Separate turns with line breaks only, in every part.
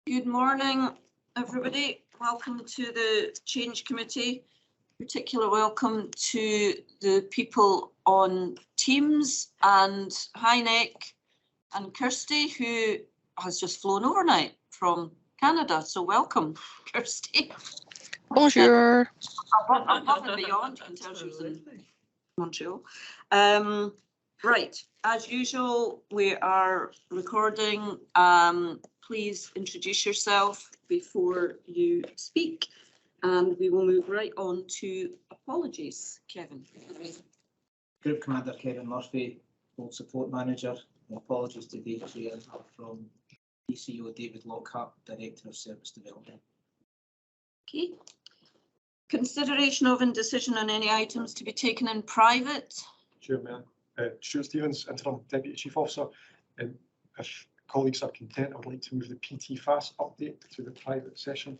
Good morning, everybody. Welcome to the Change Committee. Particular welcome to the people on Teams and hi Nick and Kirsty, who has just flown overnight from Canada. So welcome, Kirsty.
Bonjour.
Above and beyond, you can tell she was in Montreal. Right, as usual, we are recording. Please introduce yourself before you speak, and we will move right on to apologies. Kevin.
Group Commander Kevin Murphy, Board Support Manager. Apologies to Dave Chair from DCO David Lockhart, Director of Service Development.
Okay. Consideration of and decision on any items to be taken in private.
Chairman, Stuart Stevens, Interim Deputy Chief Officer. If colleagues are content, I would like to move the PT-FAS update to the private session.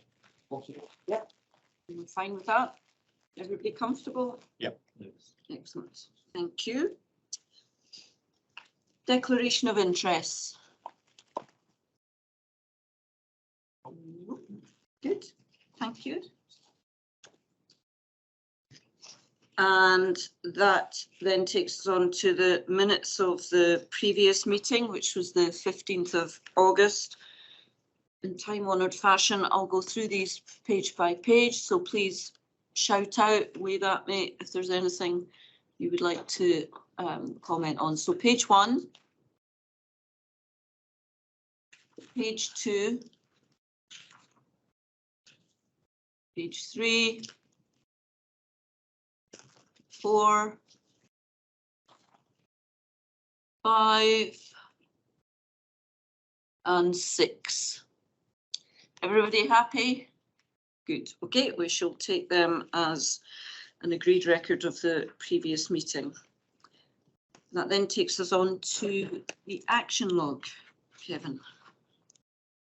Possible?
Yep. You're fine with that? Everybody comfortable?
Yep.
Excellent. Thank you. Declaration of interests. Good. Thank you. And that then takes us on to the minutes of the previous meeting, which was the 15th of August. In time-honoured fashion, I'll go through these page by page, so please shout out, wave at me if there's anything you would like to comment on. So page 1, page 2, page 3, 4, 5, and 6. Everybody happy? Good. Okay, we shall take them as an agreed record of the previous meeting. That then takes us on to the action log. Kevin.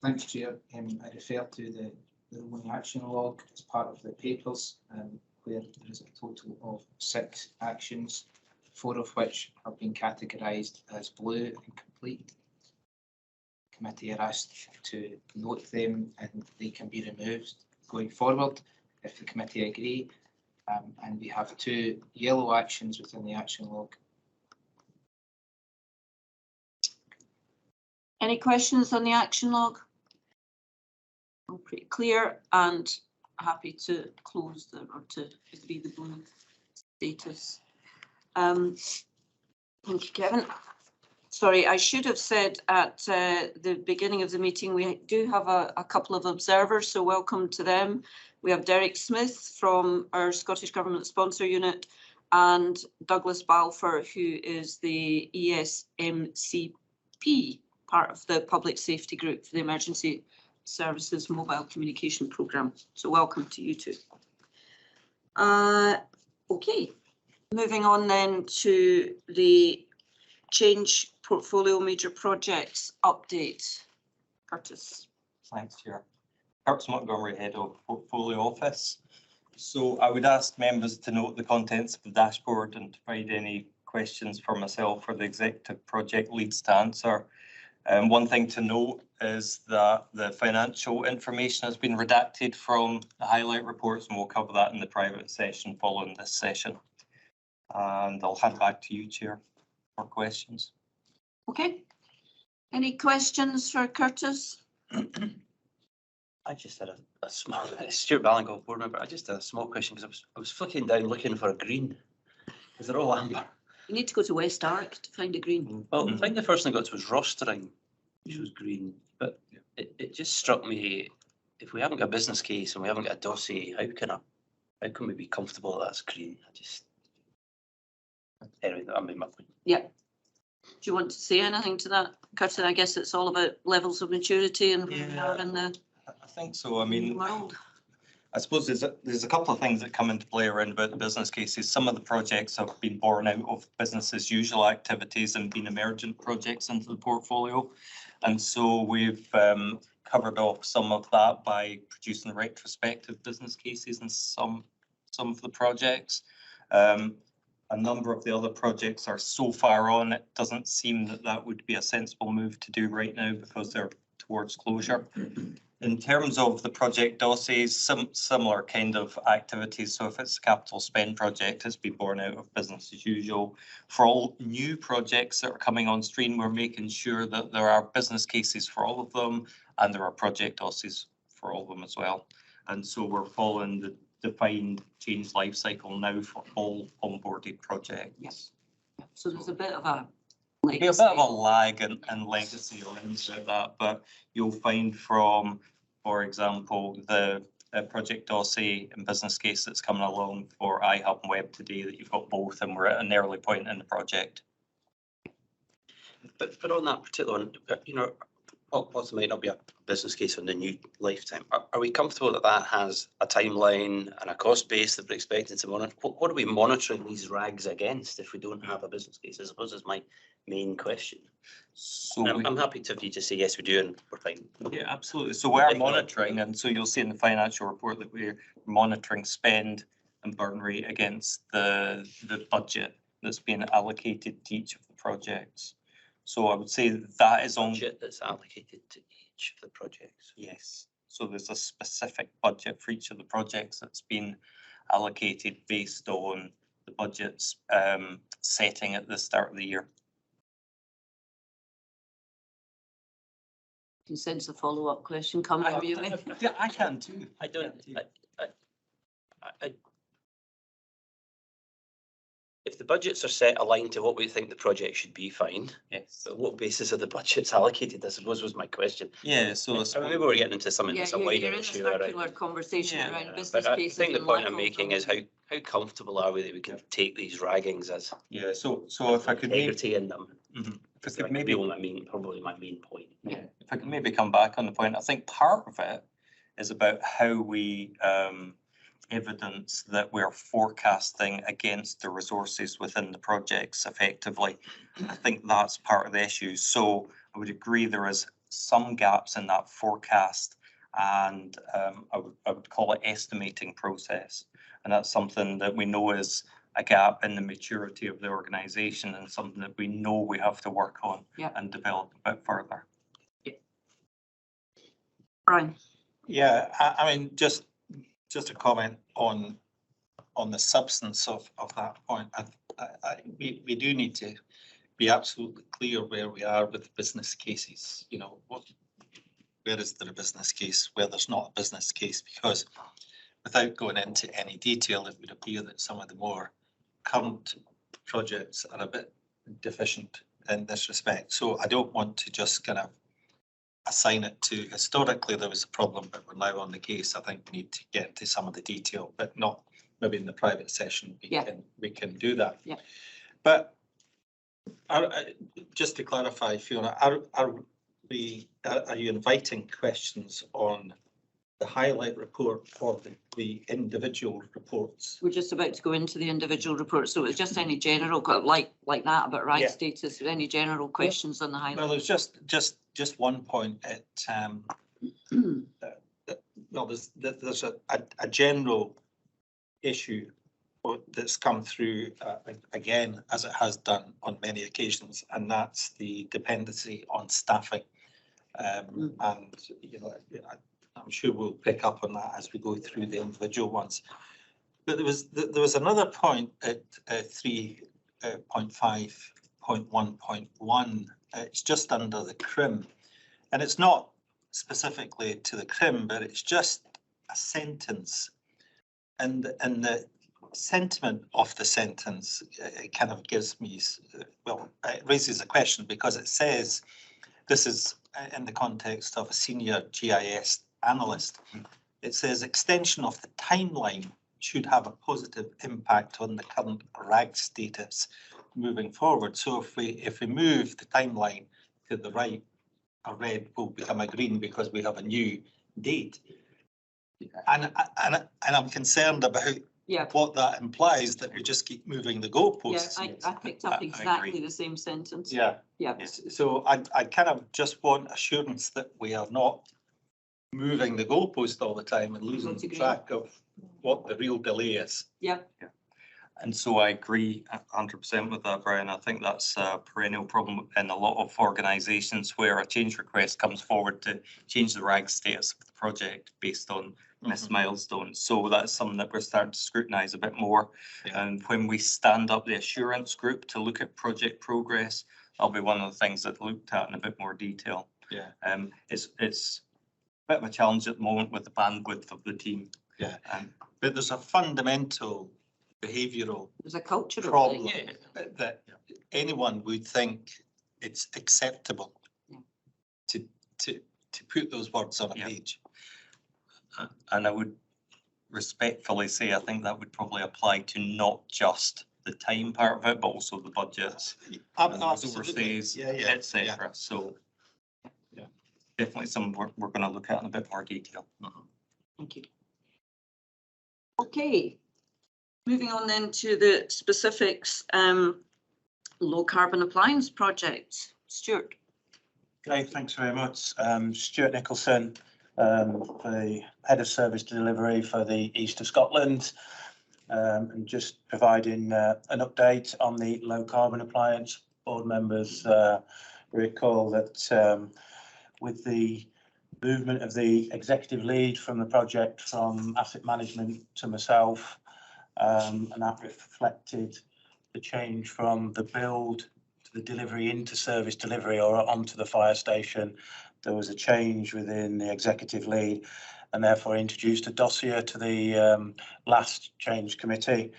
Thanks, Chair. I refer to the rolling action log as part of the papers, where there is a total of 6 actions, 4 of which have been categorised as blue and complete. The committee are asked to note them and they can be removed going forward if the committee agree. And we have 2 yellow actions within the action log.
Any questions on the action log? All pretty clear and happy to close or to agree the blue status. Thank you, Kevin. Sorry, I should have said at the beginning of the meeting, we do have a couple of observers, so welcome to them. We have Derek Smith from our Scottish Government Sponsor Unit and Douglas Balfour, who is the ESMCP, part of the Public Safety Group for the Emergency Services Mobile Communication Programme. So welcome to you two. Okay, moving on then to the Change Portfolio Major Projects update. Curtis.
Thanks, Chair. Curtis Montgomery, Head of Portfolio Office. So I would ask members to note the contents of the dashboard and to provide any questions for myself or the Executive Project Leads to answer. One thing to note is that the financial information has been redacted from the highlight reports, and we'll cover that in the private session following this session. And I'll hand back to you, Chair, for questions.
Okay. Any questions for Curtis?
I just had a small, Stuart Ballingold, board member. I just had a small question because I was flicking down looking for a green because they're all amber.
You need to go to West Ark to find a green.
Well, I think the first thing I got to was rostering, which was green, but it just struck me, if we haven't got a business case and we haven't got a dossier, how can we be comfortable that that's green? Anyway, I made my point.
Yeah. Do you want to say anything to that, Curtis? I guess it's all about levels of maturity and where we are in the
I think so. I mean,
world.
I suppose there's a couple of things that come into play around about the business cases. Some of the projects have been born out of business as usual activities and been emergent projects into the portfolio. And so we've covered off some of that by producing retrospective business cases in some of the projects. A number of the other projects are so far on, it doesn't seem that would be a sensible move to do right now because they're towards closure. In terms of the project dossiers, some similar kind of activities. So if it's a capital spend project, it's be born out of business as usual. For all new projects that are coming on stream, we're making sure that there are business cases for all of them and there are project dossiers for all of them as well. And so we're following the defined change life cycle now for all onboarded projects.
Yes. So there's a bit of a.
Be a bit of a lag and legacy around that, but you'll find from, for example, the project dossier and business case that's coming along for iHub and Web today, that you've got both and we're at an early point in the project.
But on that particular one, you know, whilst it might not be a business case on the new lifetime, are we comfortable that that has a timeline and a cost base that we're expecting to monitor? What are we monitoring these rags against if we don't have a business case? I suppose is my main question.
So
I'm happy to, if you just say yes, we do, and we're fine.
yeah, absolutely. So we're monitoring, and so you'll see in the financial report that we're monitoring spend and burn rate against the budget that's being allocated to each of the projects. So I would say that is on.
Budget that's allocated to each of the projects.
Yes. So there's a specific budget for each of the projects that's been allocated based on the budget's setting at the start of the year.
Can sense a follow-up question coming from you.
Yeah, I can too.
I don't. If the budgets are set aligned to what we think the project should be, fine.
Yes.
So what basis are the budgets allocated, I suppose, was my question.
Yeah, so
Maybe we're getting into something
Yeah,
that's a
you're
wider
in a
issue.
circular conversation
Yeah,
around business
But I
cases.
think the
and
point
lack
I'm
of
making is how comfortable are we that we can take these raggings as
yeah, so if I could maybe,
integrity in them?
if I
That
could
could
maybe,
be probably my main point.
yeah, if I could maybe come back on the point, I think part of it is about how we evidence that we're forecasting against the resources within the projects effectively. I think that's part of the issue. So I would agree there is some gaps in that forecast, and I would call it estimating process. And that's something that we know is a gap in the maturity of the organisation and something that we know we have to work on and develop a bit further.
Brian.
Yeah, I mean, just a comment on the substance of that point. We do need to be absolutely clear where we are with business cases. You know, where is there a business case, where there's not a business case, because without going into any detail, it would appear that some of the more current projects are a bit deficient in this respect. So I don't want to just kind of assign it to historically there was a problem, but we're now on the case. I think we need to get into some of the detail, but not maybe in the private session. We can do that.
Yeah.
But just to clarify, Fiona, are you inviting questions on the highlight report or the individual reports?
We're just about to go into the individual reports, so it's just any general, like that about RAG status, any general questions on the highlight?
Well, there's just one point at well, there's a general issue that's come through again, as it has done on many occasions, and that's the dependency on staffing. And you know, I'm sure we'll pick up on that as we go through the individual ones. But there was another point at 3.5.1.1. It's just under the CRIM, and it's not specifically to the CRIM, but it's just a sentence, and the sentiment of the sentence it kind of gives me, well, it raises a question, because it says this is in the context of a senior GIS analyst. It says extension of the timeline should have a positive impact on the current RAG status moving forward. So if we move the timeline to the right, a red will become a green because we have a new date. And I'm concerned about what that implies, that we just keep moving the goalposts.
Yeah, I picked up exactly the same sentence.
Yeah. So I kind of just want assurance that we are not moving the goalpost all the time and losing track of what the real delay is.
Yeah.
And so I agree 100% with that, Brian. I think that's a perennial problem in a lot of organisations where a change request comes forward to change the RAG status of the project based on missed milestones. So that's something that we're starting to scrutinise a bit more.
Yeah.
And when we stand up the assurance group to look at project progress, that'll be one of the things that looked at in a bit more detail.
Yeah.
It's a bit of a challenge at the moment with the bandwidth of the team.
Yeah. But there's a fundamental behavioural
There's a cultural
problem
thing.
that anyone would think it's acceptable
Yeah.
to put those words on a
Yeah.
page.
And I would respectfully say, I think that would probably apply to not just the time part of it, but also the budgets, overseas,
Yeah, yeah.
etc. So
Yeah.
definitely something we're going to look at in a bit more detail.
Thank you. Okay, moving on then to the specifics, low carbon appliance project. Stuart.
Okay, thanks very much. Stuart Nicholson, the Head of Service Delivery for the East of Scotland, and just providing an update on the low carbon appliance. Board members recall that with the movement of the executive lead from the project from asset management to myself, and that reflected the change from the build to the delivery into service delivery or onto the fire station. There was a change within the executive lead and therefore introduced a dossier to the last change committee.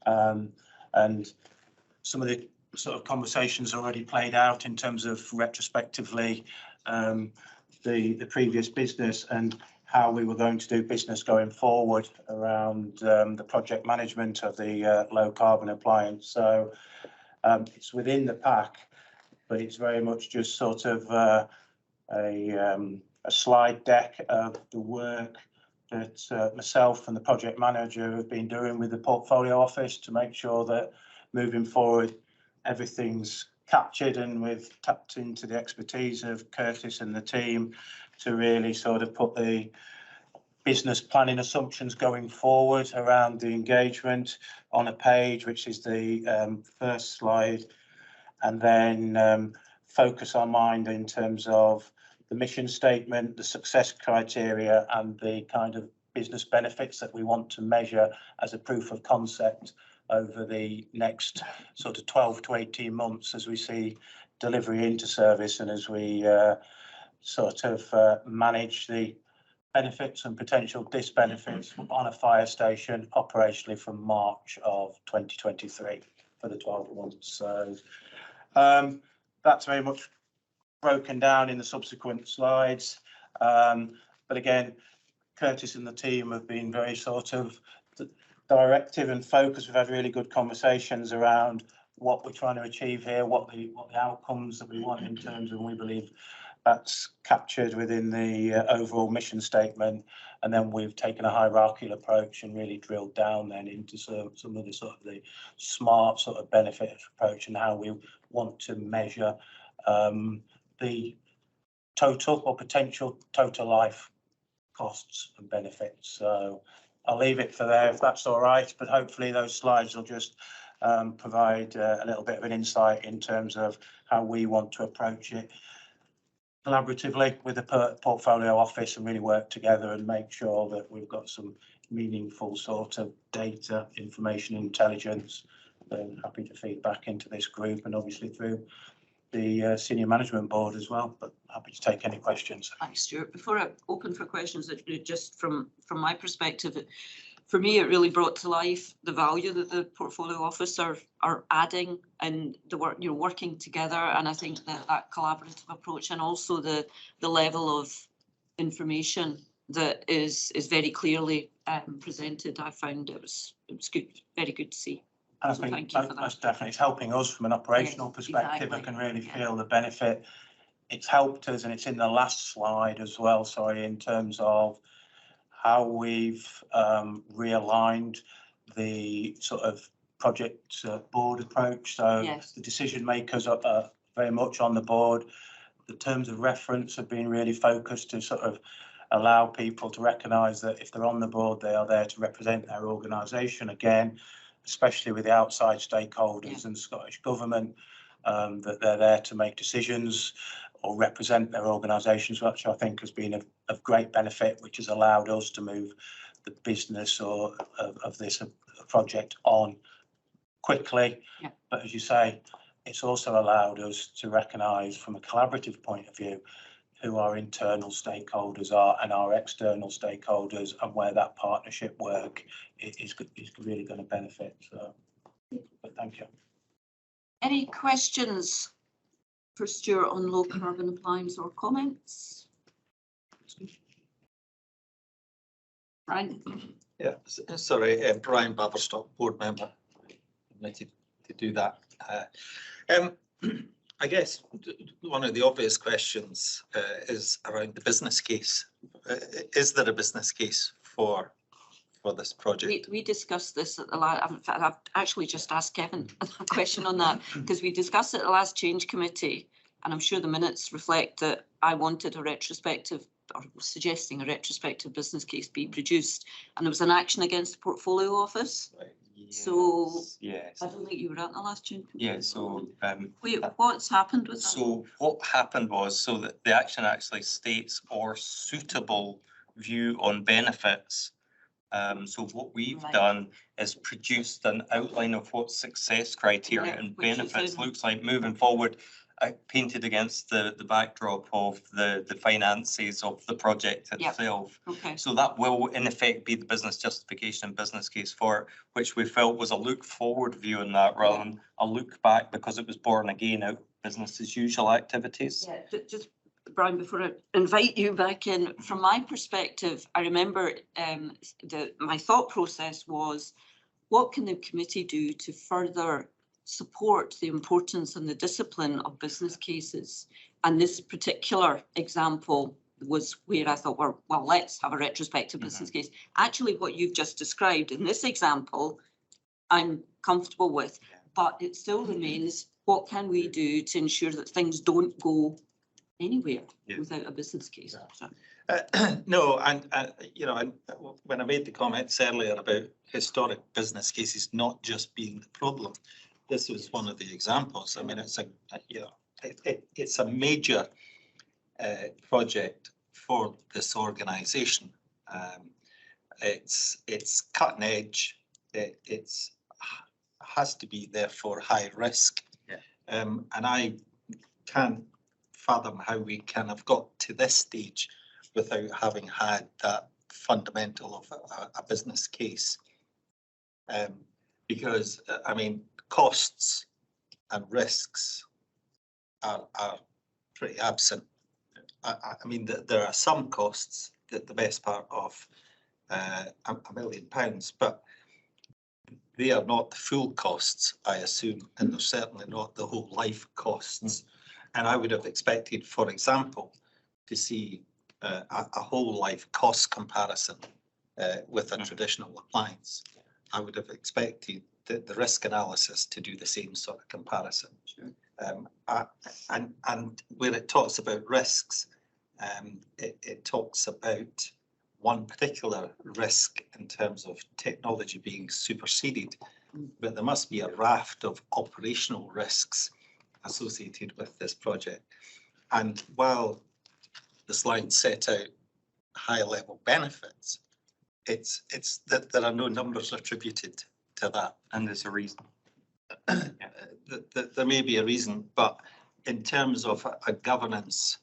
And some of the sort of conversations already played out in terms of retrospectively the previous business and how we were going to do business going forward around the project management of the low carbon appliance. So it's within the pack, but it's very much just sort of a slide deck of the work that myself and the project manager have been doing with the portfolio office to make sure that moving forward everything's captured, and we've tapped into the expertise of Curtis and the team to really sort of put the business planning assumptions going forward around the engagement on a page, which is the first slide, and then focus our mind in terms of the mission statement, the success criteria, and the kind of business benefits that we want to measure as a proof of concept over the next sort of 12 to 18 months as we see delivery into service and as we sort of manage the benefits and potential disbenefits on a fire station operationally from March of 2023 for the 12 months. So that's very much broken down in the subsequent slides. But again, Curtis and the team have been very sort of directive and focused. We've had really good conversations around what we're trying to achieve here, what the outcomes that we want in terms of, and we believe that's captured within the overall mission statement. And then we've taken a hierarchical approach and really drilled down then into some of the sort of the smart sort of benefit approach and how we want to measure the total or potential total life costs and benefits. So I'll leave it for there if that's all right, but hopefully those slides will just provide a little bit of an insight in terms of how we want to approach it collaboratively with the portfolio office and really work together and make sure that we've got some meaningful sort of data, information, intelligence. Then happy to feed back into this group and obviously through the senior management board as well, but happy to take any questions.
Thanks, Stuart. Before I open for questions, just from my perspective, for me, it really brought to life the value that the portfolio office are adding and the work, working together. And I think that collaborative approach and also the level of information that is very clearly presented, I found it was good, very good to see.
I
So
think
thank you for that.
that's definitely, it's helping us from an operational
Yes,
perspective. I
exactly.
can really
Yeah.
feel the benefit. It's helped us, and it's in the last slide as well, sorry, in terms of how we've realigned the sort of project board approach. So
Yes.
the decision makers are very much on the board. The terms of reference have been really focused to sort of allow people to recognise that if they're on the board, they are there to represent their organisation again. especially with the outside stakeholders and Scottish Government, that they're there to make decisions or represent their organisations, which I think has been of great benefit, which has allowed us to move the business of this project on quickly.
Yeah.
But as you say, it's also allowed us to recognise from a collaborative point of view who our internal stakeholders are and our external stakeholders, and where that partnership work is really going to benefit. So, but thank you.
Any questions for Stuart on low carbon appliance or comments? Brian?
Yeah, sorry, Brian Baverstock, board member. Admitted to do that. I guess one of the obvious questions is around the business case. Is there a business case for this project?
We discussed this at the last, in fact, I've actually just asked Kevin a question on that, because we discussed it at the last change committee, and I'm sure the minutes reflect that I wanted a retrospective, or was suggesting a retrospective business case be produced, and there was an action against the portfolio office. So
yes.
I don't think you were at the last change committee.
Yeah, so
Wait, what's happened with that?
so what happened was, so that the action actually states or suitable view on benefits. So what we've
Right.
done is produced an outline of what success criteria
Yeah,
and
which is
benefits
in-
looks like moving forward, painted against the backdrop of the finances of the project
Yep.
itself.
Okay,
So that will in effect be the business justification and business case for it, which we felt was a look forward view on that rather than a look back, because it was born again out of business as usual activities.
yeah, just Brian, before I invite you back in, from my perspective, I remember my thought process was, what can the committee do to further support the importance and the discipline of business cases? And this particular example was where I thought, well, let's have a retrospective business case. Actually, what you've just described in this example, I'm comfortable with, but it still remains, what can we do to ensure that things don't go anywhere without a business case? So,
No, and you know, and when I made the comments earlier about historic business cases not just being the problem, this was one of the examples. I mean, it's it's a major project for this organisation. It's cutting edge. It's has to be therefore high risk.
Yeah.
And I can't fathom how we can have got to this stage without having had that fundamental of a business case. Because I mean, costs and risks are pretty absent. I mean, there are some costs that the best part of £1 million, but they are not the full costs, I assume, and they're certainly not the whole life costs. And I would have expected, for example, to see a whole life cost comparison with a traditional appliance. I would have expected the risk analysis to do the same sort of comparison.
Sure.
And where it talks about risks, it talks about one particular risk in terms of technology being superseded, but there must be a raft of operational risks associated with this project. And while the slide set out high level benefits, it's that there are no numbers attributed to that.
And there's a reason.
There may be a reason, but in terms of a governance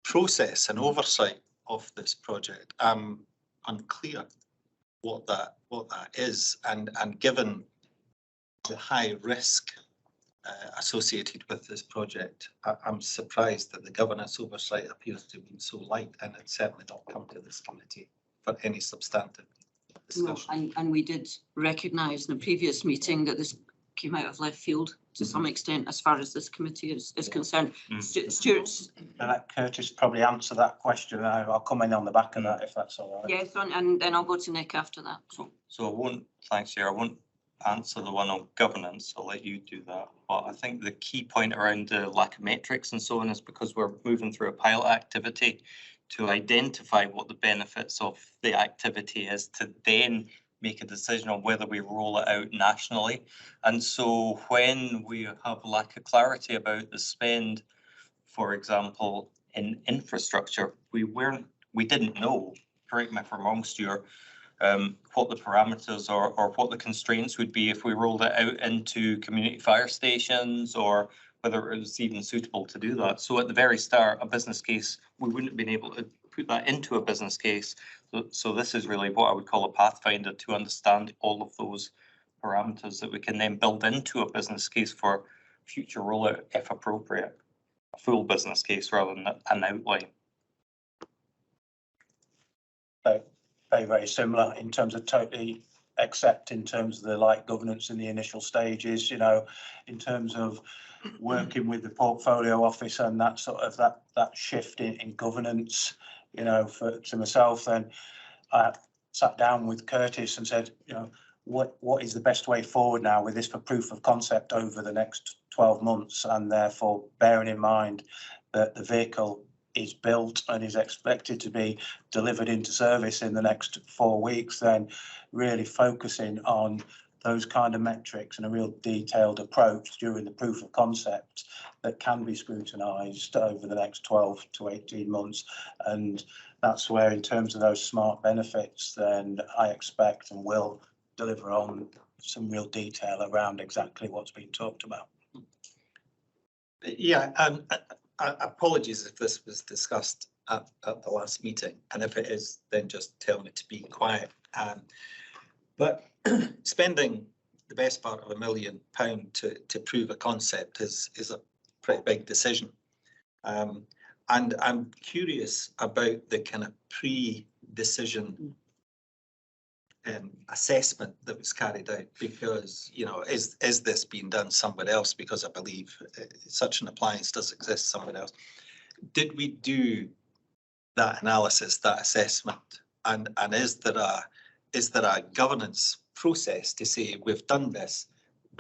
process and oversight of this project, I'm unclear what that is, and given the high risk associated with this project, I'm surprised that the governance oversight appears to have been so light, and it's certainly not come to this committee for any substantive discussion.
and we did recognise in a previous meeting that this came out of left field to some extent as far as this committee is concerned. Stuart's.
I'll let Curtis probably answer that question. I'll come in on the back of that if that's all right.
Yes, and then I'll go to Nick after that.
So I won't, thanks, Chair, I won't answer the one on governance. I'll let you do that. But I think the key point around the lack of metrics and so on is because we're moving through a pilot activity to identify what the benefits of the activity is, to then make a decision on whether we roll it out nationally. And so when we have lack of clarity about the spend, for example, in infrastructure, we didn't know, correct me if I'm wrong, Stuart, what the parameters or what the constraints would be if we rolled it out into community fire stations, or whether it was even suitable to do that. So at the very start, a business case, we wouldn't have been able to put that into a business case. So this is really what I would call a pathfinder to understand all of those parameters that we can then build into a business case for future rollout if appropriate. A full business case rather than an outline.
Very similar in terms of totally accept in terms of the light governance in the initial stages, you know, in terms of working with the portfolio office and that sort of that shift in governance, you know, to myself, then I sat down with Curtis and said, you know, what is the best way forward now with this for proof of concept over the next 12 months, and therefore bearing in mind that the vehicle is built and is expected to be delivered into service in the next 4 weeks, then really focusing on those kind of metrics and a real detailed approach during the proof of concept that can be scrutinised over the next 12 to 18 months. And that's where, in terms of those smart benefits, then I expect and will deliver on some real detail around exactly what's been talked about.
Yeah, apologies if this was discussed at the last meeting, and if it is, then just tell me to be quiet. But spending the best part of £1 million to prove a concept is a pretty big decision. And I'm curious about the kind of pre-decision assessment that was carried out, because, you know, is this being done somewhere else? Because I believe such an appliance does exist somewhere else. Did we do that analysis, that assessment, and is there a governance process to say we've done this,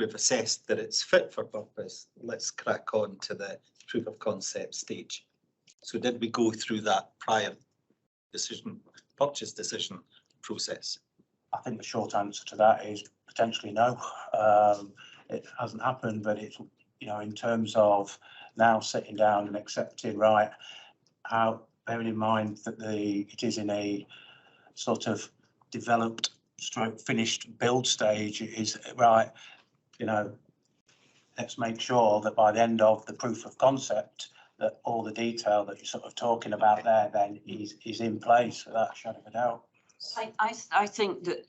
we've assessed that it's fit for purpose, let's crack on to the proof of concept stage? So did we go through that prior purchase decision process?
I think the short answer to that is potentially no. It hasn't happened, but it's, you know, in terms of now sitting down and accepting, right, how, bearing in mind that it is in a sort of developed stroke finished build stage, is right, you know, let's make sure that by the end of the proof of concept that all the detail that you're sort of talking about there then is in place, without a shadow of a doubt.
I think that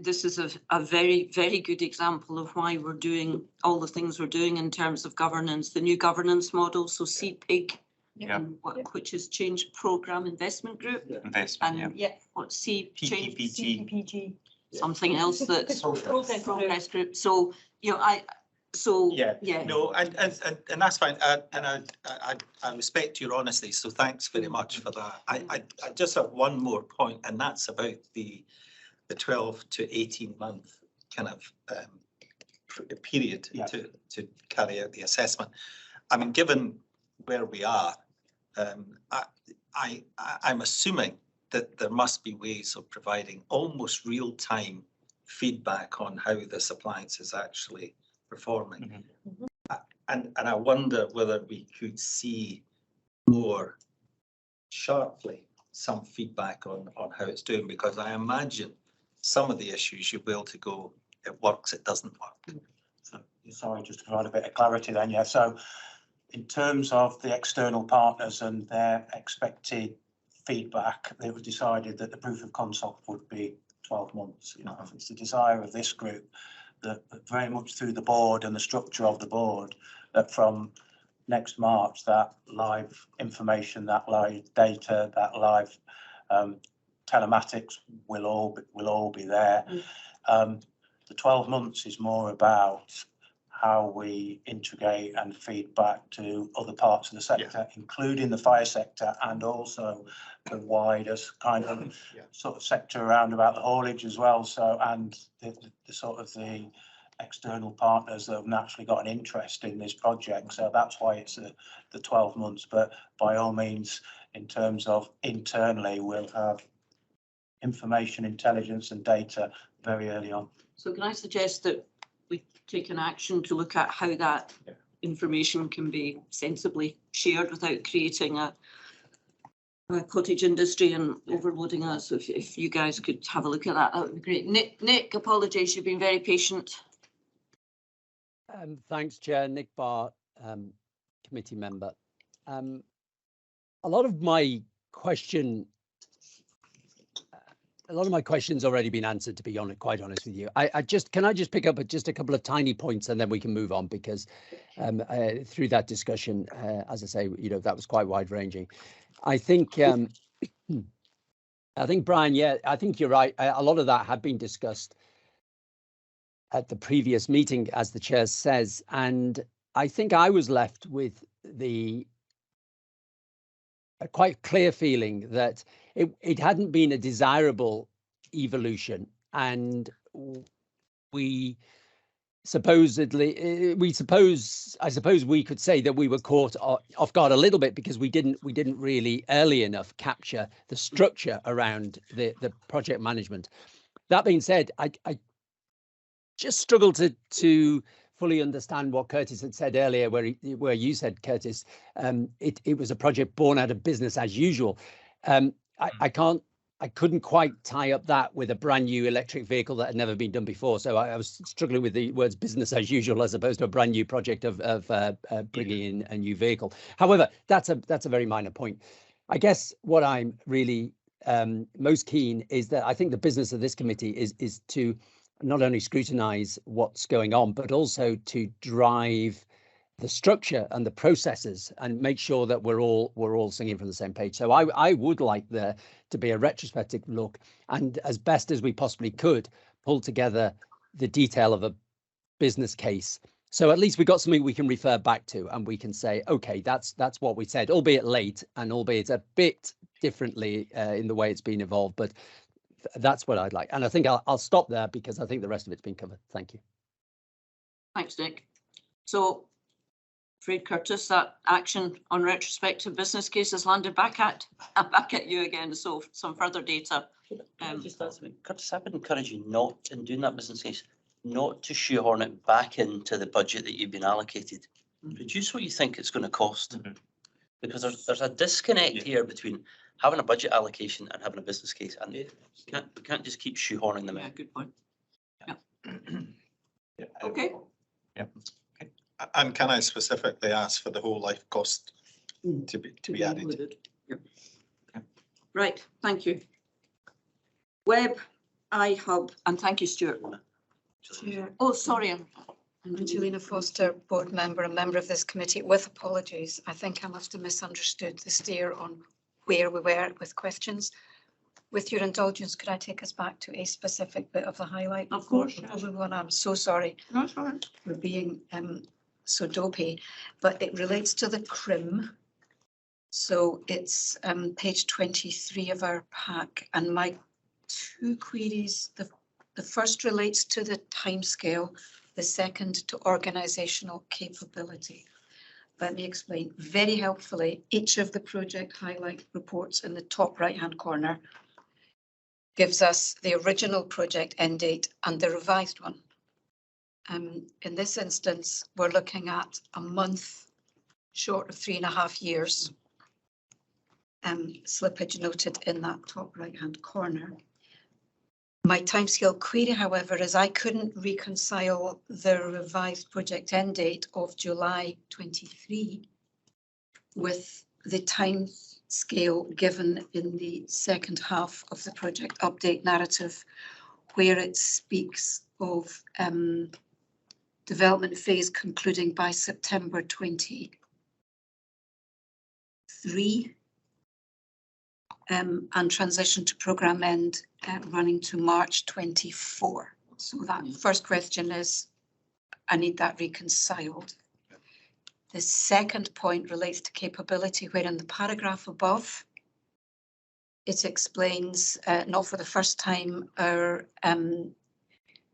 this is a very, very good example of why we're doing all the things we're doing in terms of governance, the new governance model. So CPIG, which is Change Programme Investment Group.
Investment,
and what Change
PPPG.
something else that's Progress Group. So, you know,
No, and that's fine. And I respect your honesty, so thanks very much for that. I just have one more point, and that's about the 12 to 18 month kind of period to carry out the assessment. I mean, given where we are, I'm assuming that there must be ways of providing almost real-time feedback on how this appliance is actually performing. And I wonder whether we could see more sharply some feedback on how it's doing, because I imagine some of the issues you'll be able to go, it works, it doesn't work.
So, sorry, just to provide a bit of clarity then, yeah. So in terms of the external partners and their expected feedback, it was decided that the proof of concept would be 12 months. You know, if it's the desire of this group that very much through the board and the structure of the board, that from next March, that live information, that live data, that live telematics will all be there. The 12 months is more about how we integrate and feed back to other parts of the sector, including the fire sector, and also the widest kind of sort of sector around about the haulage as well. So, and the sort of the external partners that have naturally got an interest in this project. So that's why it's the 12 months. But by all means, in terms of internally, we'll have information, intelligence and data very early on.
So can I suggest that we take an action to look at how that information can be sensibly shared without creating a cottage industry and overloading us? So if you guys could have a look at that, that would be great. Nick, apologies, you've been very patient.
Thanks, Chair. Nick Barr, committee member. A lot of my questions already been answered, to be quite honest with you. Can I just pick up at just a couple of tiny points and then we can move on, because through that discussion, as I say, that was quite wide ranging. I think Brian, yeah, I think you're right. A lot of that had been discussed at the previous meeting, as the chair says, and I think I was left with a quite clear feeling that it hadn't been a desirable evolution, and I suppose we could say that we were caught off guard a little bit, because we didn't really early enough capture the structure around the project management. That being said, I just struggle to fully understand what Curtis had said earlier, where you said, Curtis, it was a project born out of business as usual. I couldn't quite tie up that with a brand new electric vehicle that had never been done before. So I was struggling with the words business as usual as opposed to a brand new project of bringing in a new vehicle. However, that's a very minor point. I guess what I'm really most keen is that I think the business of this committee is to not only scrutinise what's going on, but also to drive the structure and the processes and make sure that we're all singing from the same page. So I would like there to be a retrospective look, and as best as we possibly could, pull together the detail of a business case. So at least we got something we can refer back to, and we can say, okay, that's what we said, albeit late and albeit a bit differently in the way it's been evolved. But that's what I'd like. And I think I'll stop there, because I think the rest of it's been covered. Thank you. Thanks,
Nick. So, Fred Curtis, that action on retrospective business cases landed back at you again. So some further data.
Curtis, I would encourage you not, in doing that business case, not to shoehorn it back into the budget that you've been allocated. Reduce what you think it's going to cost. Because there's a disconnect here between having a budget allocation and having a business case, and we can't just keep shoehorning them in.
Yeah, good point. Yeah. Okay.
Yeah. Okay. And can I specifically ask for the whole life cost to be added?
Yeah. Okay. Right. Thank you. Web, iHub, and thank you, Stuart. Oh, sorry.
I'm Angelina Foster, board member and member of this committee. With apologies, I think I must have misunderstood the steer on where we were with questions. With your indulgence, could I take us back to a specific bit of the highlight?
Of course.
Everyone, I'm so sorry for being so dopey, but it relates to the CRIM. So it's page 23 of our pack, and my two queries, the first relates to the timescale, the second to organisational capability. Let me explain. Very helpfully, each of the project highlight reports in the top right-hand corner gives us the original project end date and the revised one. In this instance, we're looking at a month short of 3.5 years. Slippage noted in that top right-hand corner. My timescale query, however, is I couldn't reconcile the revised project end date of July 23 with the timescale given in the second half of the project update narrative, where it speaks of development phase concluding by September 23. And transition to programme end running to March 24. So that first question is, I need that reconciled. The second point relates to capability, where in the paragraph above, it explains, not for the first time, our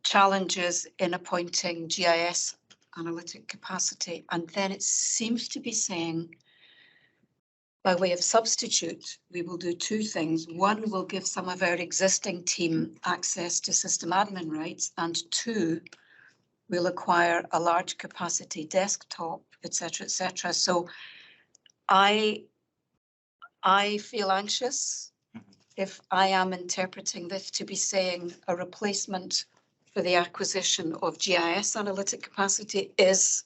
challenges in appointing GIS analytic capacity. And then it seems to be saying by way of substitute, we will do two things. One, will give some of our existing team access to system admin rights, and two, we'll acquire a large capacity desktop, etc., etc. So I feel anxious if I am interpreting this to be saying a replacement for the acquisition of GIS analytic capacity is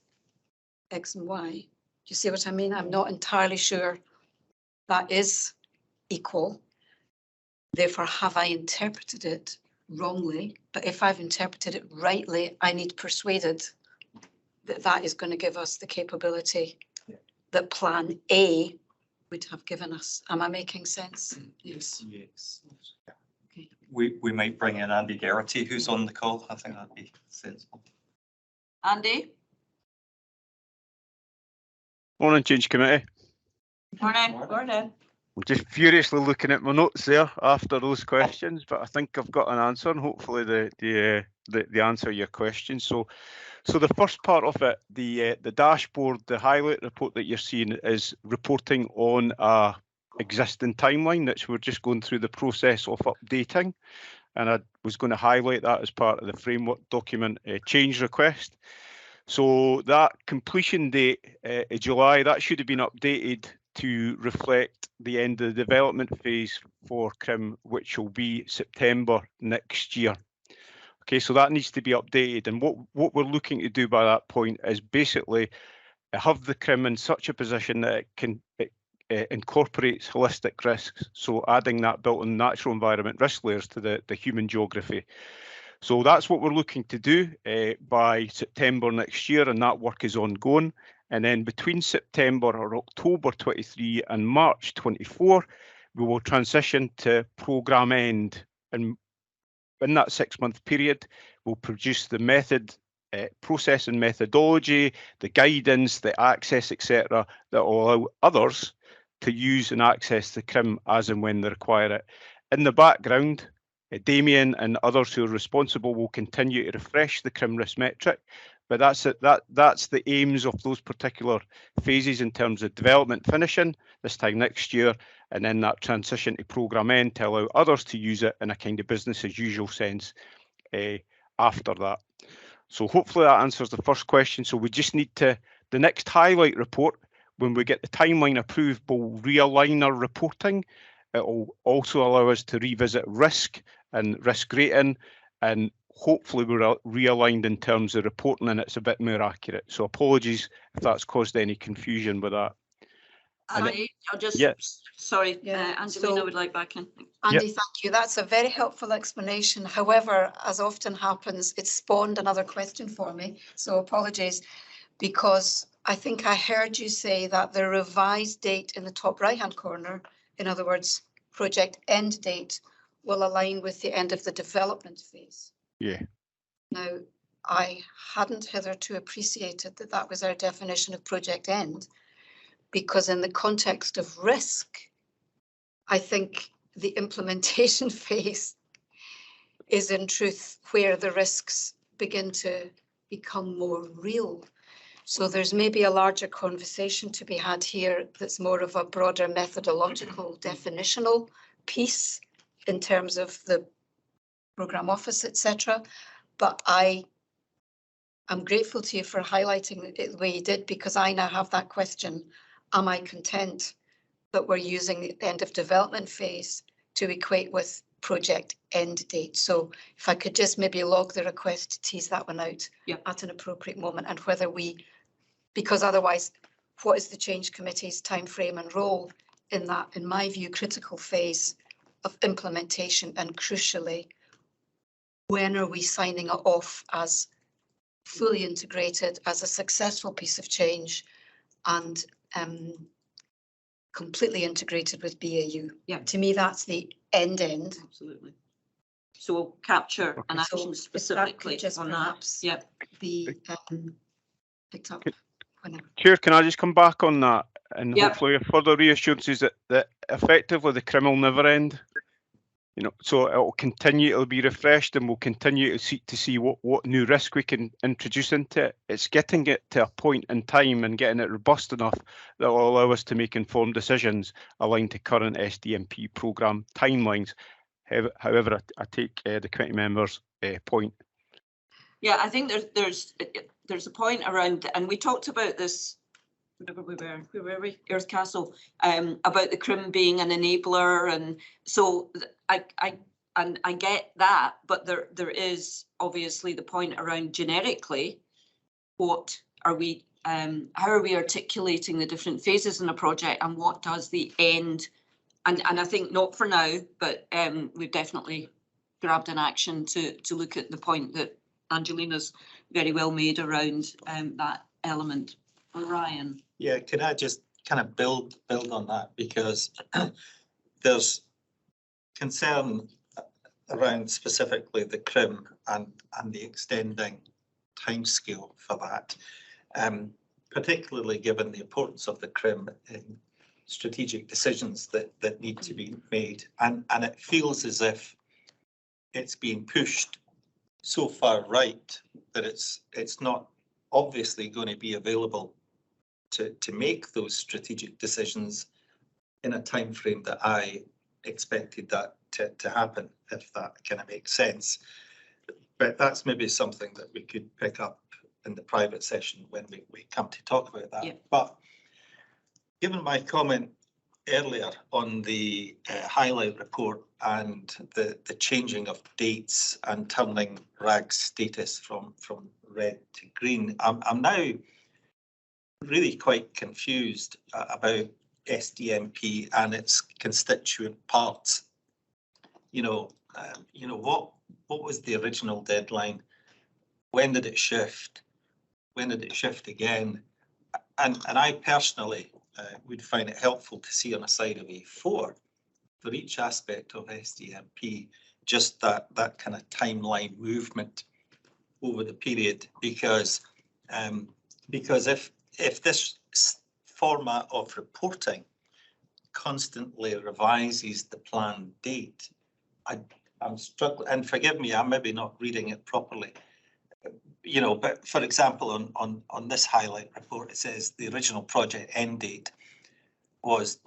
X and Y. Do you see what I mean? I'm not entirely sure that is equal. Therefore, have I interpreted it wrongly? But if I've interpreted it rightly, I need persuaded that that is going to give us the capability that plan A would have given us. Am I making sense?
Yes.
Yes.
Okay.
We might bring in Andy Geraghty, who's on the call. I think that'd be sensible.
Andy?
Morning, Change Committee.
Morning. Morning.
I'm just furiously looking at my notes there after those questions, but I think I've got an answer, and hopefully the answer your question. So the first part of it, the dashboard, the highlight report that you're seeing is reporting on a existing timeline that we're just going through the process of updating, and I was going to highlight that as part of the framework document change request. So that completion date in July, that should have been updated to reflect the end of the development phase for CRIM, which will be September next year. Okay, so that needs to be updated, and what we're looking to do by that point is basically have the CRIM in such a position that it incorporates holistic risks, so adding that built-in natural environment risk layers to the human geography. So that's what we're looking to do by September next year, and that work is ongoing. And then between September or October 23 and March 24, we will transition to programme end. And in that 6-month period, we'll produce the method, process and methodology, the guidance, the access, etc., that will allow others to use and access the CRIM as and when they require it. In the background, Damien and others who are responsible will continue to refresh the CRIM risk metric, but that's the aims of those particular phases in terms of development finishing this time next year, and then that transition to programme end to allow others to use it in a kind of business as usual sense after that. So hopefully that answers the first question. So we just need to, the next highlight report, when we get the timeline approved, we'll realign our reporting. It will also allow us to revisit risk and risk rating, and hopefully we're realigned in terms of reporting and it's a bit more accurate. So apologies if that's caused any confusion with that.
Andy, I'll just,
Yeah.
sorry,
Yeah,
Angelina
so-
would like back in.
Andy, thank you. That's a very helpful explanation. However, as often happens, it spawned another question for me. So apologies, because I think I heard you say that the revised date in the top right-hand corner, in other words, project end date, will align with the end of the development phase.
Yeah.
Now, I hadn't hitherto appreciated that that was our definition of project end, because in the context of risk, I think the implementation phase is in truth where the risks begin to become more real. So there's maybe a larger conversation to be had here that's more of a broader methodological definitional piece in terms of the programme office, etc. But I'm grateful to you for highlighting it the way you did, because I now have that question. Am I content that we're using the end of development phase to equate with project end date? So if I could just maybe log the request to tease that one out at an appropriate moment, and whether we, because otherwise, what is the change committee's time frame and role in that, in my view, critical phase of implementation, and crucially, when are we signing it off as fully integrated, as a successful piece of change, and completely integrated with BAU?
Yeah.
To me, that's the end.
Absolutely. So we'll capture an
So
action
if that
specifically
could just
on that.
perhaps
Yeah.
be picked up whenever.
Chair, can I just come back on that, and
Yep.
hopefully further reassurances that effectively the CRIM will never end. So it'll continue, it'll be refreshed, and we'll continue to seek to see what new risk we can introduce into it. It's getting it to a point in time and getting it robust enough that will allow us to make informed decisions aligned to current SDMP programme timelines. However, I take the committee members' point.
Yeah, I think there's a point around, and we talked about this, where were we? Earth Castle, about the CRIM being an enabler, and so I get that, but there is obviously the point around generically, what are we, how are we articulating the different phases in a project, and what does the end, and I think not for now, but we've definitely grabbed an action to look at the point that Angelina's very well made around that element. Ryan.
Yeah, can I just kind of build on that, because there's concern around specifically the CRIM and the extending timescale for that, particularly given the importance of the CRIM in strategic decisions that need to be made, and it feels as if it's being pushed so far right that it's not obviously going to be available to make those strategic decisions in a time frame that I expected that to happen, if that kind of makes sense. But that's maybe something that we could pick up in the private session when we come to talk about that. Yeah. But given my comment earlier on the highlight report and the changing of dates and turning RAG status from red to green, I'm now really quite confused about SDMP and its constituent parts. What was the original deadline? When did it shift? When did it shift again? And I personally would find it helpful to see on a side of A4 for each aspect of SDMP, just that kind of timeline movement over the period, because if this format of reporting constantly revises the planned date, I'm struggling, and forgive me, I'm maybe not reading it properly. But for example, on this highlight report, it says the original project end date was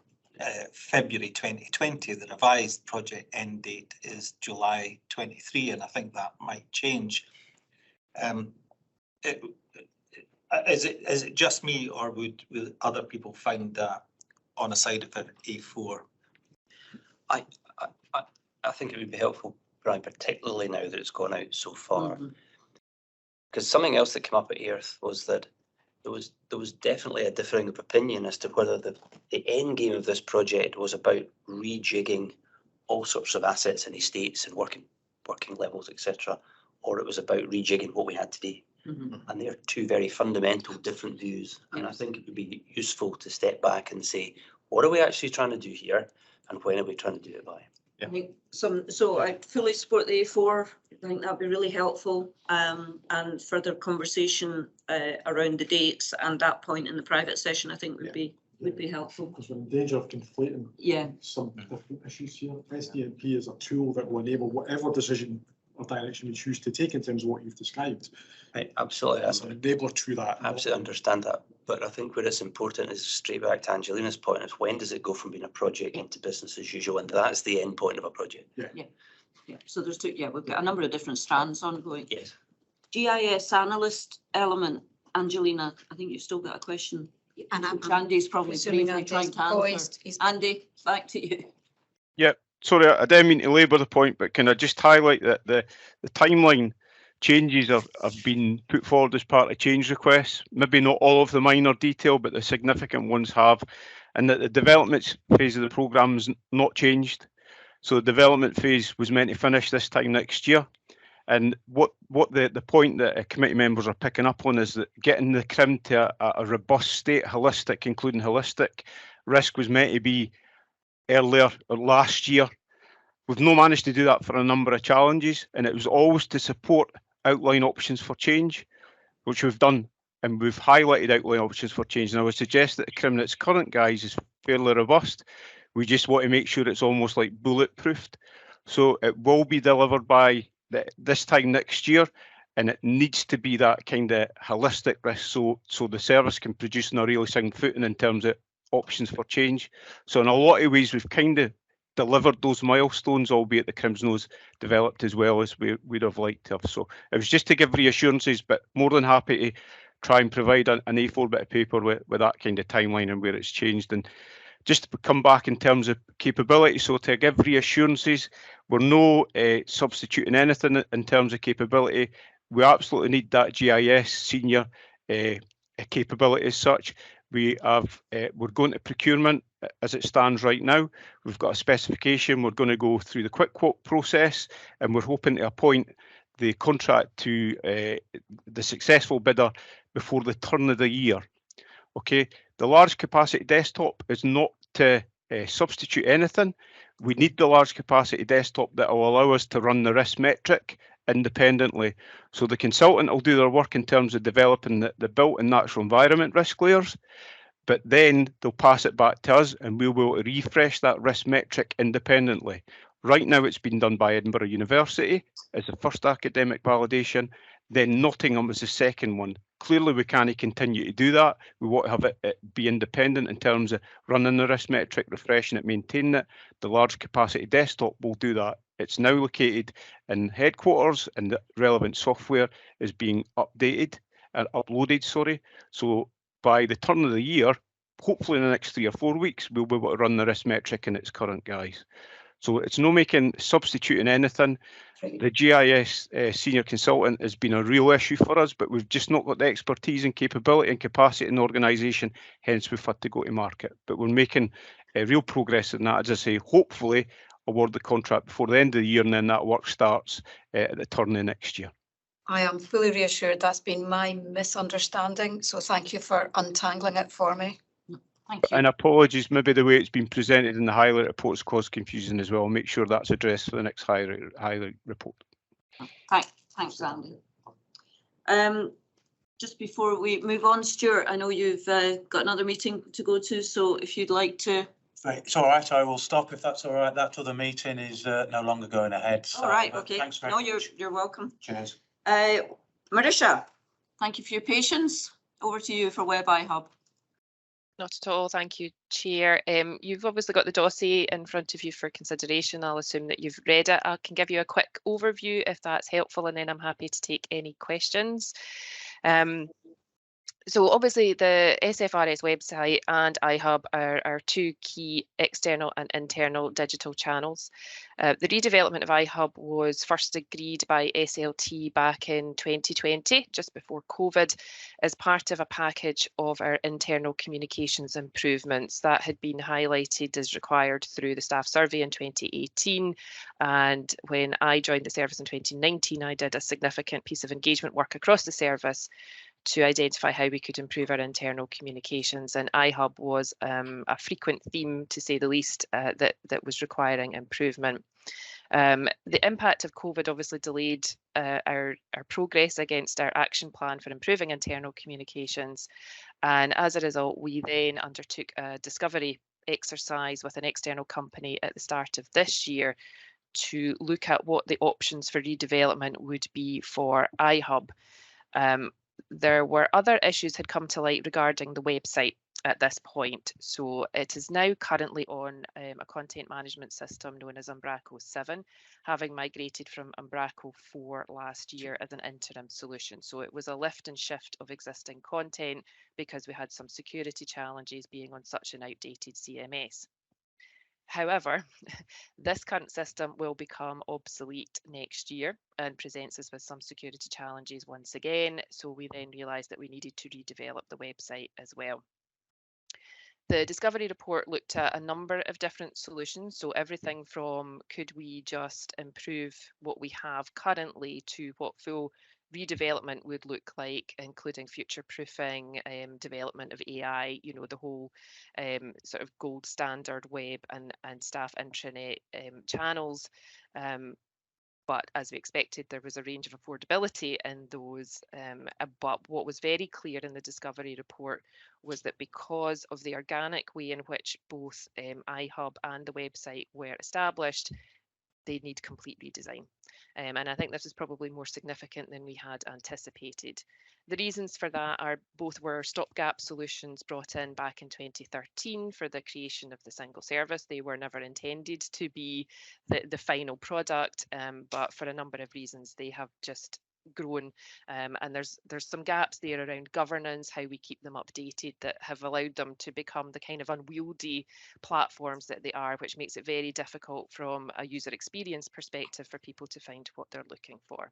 February 2020. The revised project end date is July 23, and I think that might change. Is it just me, or would other people find that on a side of an A4?
I think it would be helpful, Brian, particularly now that it's gone out so far. Because something else that came up at Earth was that there was definitely a differing of opinion as to whether the end game of this project was about rejigging all sorts of assets and estates and working levels, etc., or it was about rejigging what we had today. And they're two very fundamental different views. And I think it would be useful to step back and say, what are we actually trying to do here, and when are we trying to do it by?
I think so I fully support the A4. I think that'd be really helpful, and further conversation around the dates and that point in the private session, I think would be helpful.
Because we're in danger of conflating some different issues here. SDMP is a tool that will enable whatever decision or direction we choose to take in terms of what you've described.
Right, absolutely.
It's an enabler to that.
I absolutely understand that. But I think where it's important is straight back to Angelina's point, is when does it go from being a project into business as usual? And that's the end point of a project.
Yeah. So there's two, we've got a number of different strands ongoing.
Yes.
GIS analyst element, Angelina, I think you've still got a question.
And
Andy's probably briefly trying to answer. Andy, back to you.
Yeah, sorry, I didn't mean to labour the point, but can I just highlight that the timeline changes have been put forward as part of change requests, maybe not all of the minor detail, but the significant ones have, and that the development phase of the programme is not changed. So the development phase was meant to finish this time next year. And what the point that committee members are picking up on is that getting the CRIM to a robust state, holistic, including holistic risk, was meant to be earlier or last year. We've not managed to do that for a number of challenges, and it was always to support outline options for change, which we've done, and we've highlighted outline options for change. And I would suggest that the CRIM in its current guise is fairly robust. We just want to make sure it's almost like bulletproofed. So it will be delivered by this time next year, and it needs to be that kind of holistic risk, so the service can produce on a really sound footing in terms of options for change. So in a lot of ways, we've kind of delivered those milestones, albeit the CRIM's not developed as well as we'd have liked to have. So it was just to give reassurances, but more than happy to try and provide an A4 bit of paper with that kind of timeline and where it's changed. And just to come back in terms of capability, so to give reassurances, we're no substituting anything in terms of capability. We absolutely need that GIS senior capability as such. We're going to procurement as it stands right now. We've got a specification. We're going to go through the quick quote process, and we're hoping to appoint the contract to the successful bidder before the turn of the year. Okay, the large capacity desktop is not to substitute anything. We need the large capacity desktop that will allow us to run the risk metric independently. So the consultant will do their work in terms of developing the built and natural environment risk layers, but then they'll pass it back to us and we'll be able to refresh that risk metric independently. Right now it's been done by Edinburgh University as the first academic validation, then Nottingham as the second one. Clearly we can't continue to do that. We want to have it be independent in terms of running the risk metric, refreshing it, maintaining it. The large capacity desktop will do that. It's now located in headquarters and the relevant software is being updated and uploaded, sorry. So by the turn of the year, hopefully in the next 3 or 4 weeks, we'll be able to run the risk metric in its current guise. So it's no substituting anything. The GIS senior consultant has been a real issue for us, but we've just not got the expertise and capability and capacity in the organisation, hence we've had to go to market. But we're making real progress in that, as I say, hopefully award the contract before the end of the year, and then that work starts at the turn of next year.
I am fully reassured that's been my misunderstanding, so thank you for untangling it for me.
Thank you.
And apologies, maybe the way it's been presented in the highlight reports caused confusion as well. I'll make sure that's addressed for the next highlight report.
Thanks, Andy. Just before we move on, Stuart, I know you've got another meeting to go to, so if you'd like to.
Right, it's all right. I will stop if that's all right. That other meeting is no longer going ahead. So,
all right, okay.
Thanks very
no,
much.
you're welcome.
Cheers.
Marisha, thank you for your patience. Over to you for Web iHub.
Not at all. Thank you, Chair. You've obviously got the dossier in front of you for consideration. I'll assume that you've read it. I can give you a quick overview if that's helpful, and then I'm happy to take any questions. So obviously the SFRS website and iHub are two key external and internal digital channels. The redevelopment of iHub was first agreed by SLT back in 2020, just before COVID, as part of a package of our internal communications improvements that had been highlighted as required through the staff survey in 2018. And when I joined the service in 2019, I did a significant piece of engagement work across the service to identify how we could improve our internal communications, and iHub was a frequent theme, to say the least, that was requiring improvement. The impact of COVID obviously delayed our progress against our action plan for improving internal communications, and as a result, we then undertook a discovery exercise with an external company at the start of this year to look at what the options for redevelopment would be for iHub. There were other issues had come to light regarding the website at this point. So it is now currently on a content management system known as Umbraco 7, having migrated from Umbraco 4 last year as an interim solution. So it was a lift and shift of existing content because we had some security challenges being on such an outdated CMS. However, this current system will become obsolete next year and presents us with some security challenges once again. So we then realised that we needed to redevelop the website as well. The discovery report looked at a number of different solutions. So everything from could we just improve what we have currently to what full redevelopment would look like, including future-proofing, development of AI, you know, the whole sort of gold standard web and staff intranet channels. But as we expected, there was a range of affordability in those. But what was very clear in the discovery report was that because of the organic way in which both iHub and the website were established, they need complete redesign. And I think this is probably more significant than we had anticipated. The reasons for that are both were stopgap solutions brought in back in 2013 for the creation of the single service. They were never intended to be the final product, but for a number of reasons, they have just grown, and there's some gaps there around governance, how we keep them updated, that have allowed them to become the kind of unwieldy platforms that they are, which makes it very difficult from a user experience perspective for people to find what they're looking for.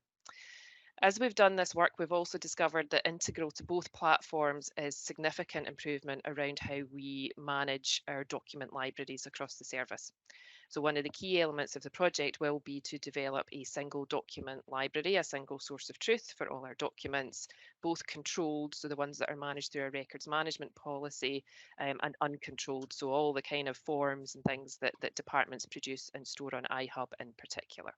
As we've done this work, we've also discovered that integral to both platforms is significant improvement around how we manage our document libraries across the service. So one of the key elements of the project will be to develop a single document library, a single source of truth for all our documents, both controlled, so the ones that are managed through our records management policy, and uncontrolled, so all the kind of forms and things that departments produce and store on iHub in particular.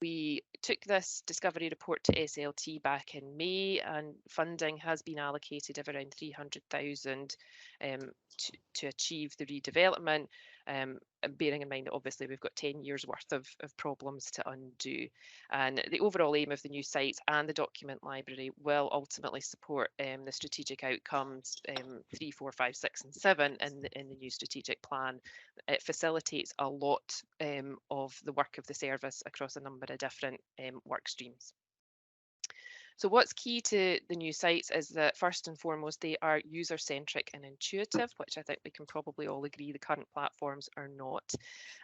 We took this discovery report to SLT back in May, and funding has been allocated of around 300,000 to achieve the redevelopment, and bearing in mind that obviously we've got 10 years worth of problems to undo. And the overall aim of the new sites and the document library will ultimately support the strategic outcomes 3, 4, 5, 6 and 7 in the new strategic plan. It facilitates a lot of the work of the service across a number of different work streams. So what's key to the new sites is that first and foremost, they are user-centric and intuitive, which I think we can probably all agree the current platforms are not.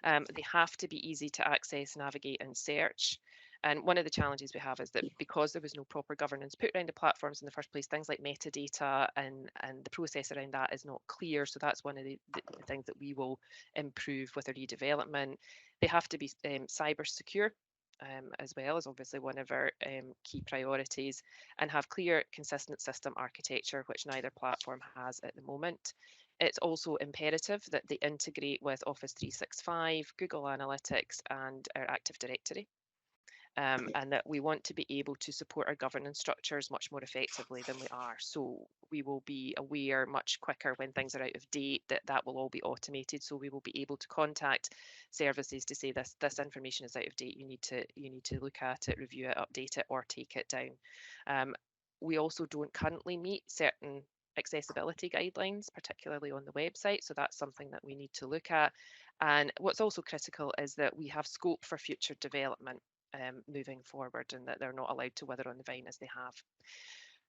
They have to be easy to access, navigate and search. And one of the challenges we have is that because there was no proper governance put around the platforms in the first place, things like metadata and the process around that is not clear. So that's one of the things that we will improve with a redevelopment. They have to be cyber secure. As well as obviously one of our key priorities, and have clear, consistent system architecture, which neither platform has at the moment. It's also imperative that they integrate with Office 365, Google Analytics, and our Active Directory. And that we want to be able to support our governance structures much more effectively than we are. So we will be aware much quicker when things are out of date, that will all be automated. So we will be able to contact services to say this information is out of date. You need to look at it, review it, update it, or take it down. We also don't currently meet certain accessibility guidelines, particularly on the website. So that's something that we need to look at. And what's also critical is that we have scope for future development moving forward, and that they're not allowed to wither on the vine as they have.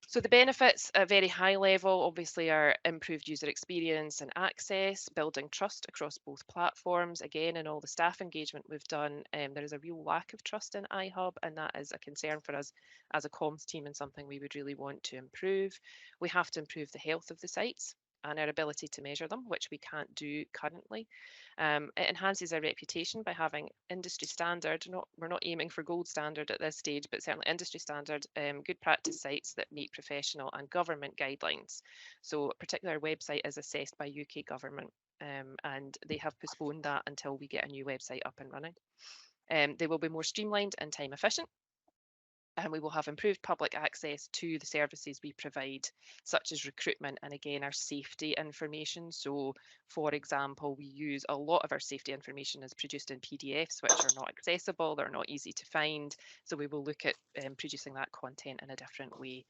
So the benefits at a very high level obviously are improved user experience and access, building trust across both platforms. Again, in all the staff engagement we've done, there is a real lack of trust in iHub, and that is a concern for us as a comms team and something we would really want to improve. We have to improve the health of the sites and our ability to measure them, which we can't do currently. It enhances our reputation by having industry standard, we're not aiming for gold standard at this stage, but certainly industry standard, good practice sites that meet professional and government guidelines. So a particular website is assessed by UK government, and they have postponed that until we get a new website up and running. They will be more streamlined and time efficient. And we will have improved public access to the services we provide, such as recruitment and again our safety information. So for example, we use a lot of our safety information is produced in PDFs, which are not accessible, they're not easy to find. So we will look at producing that content in a different way.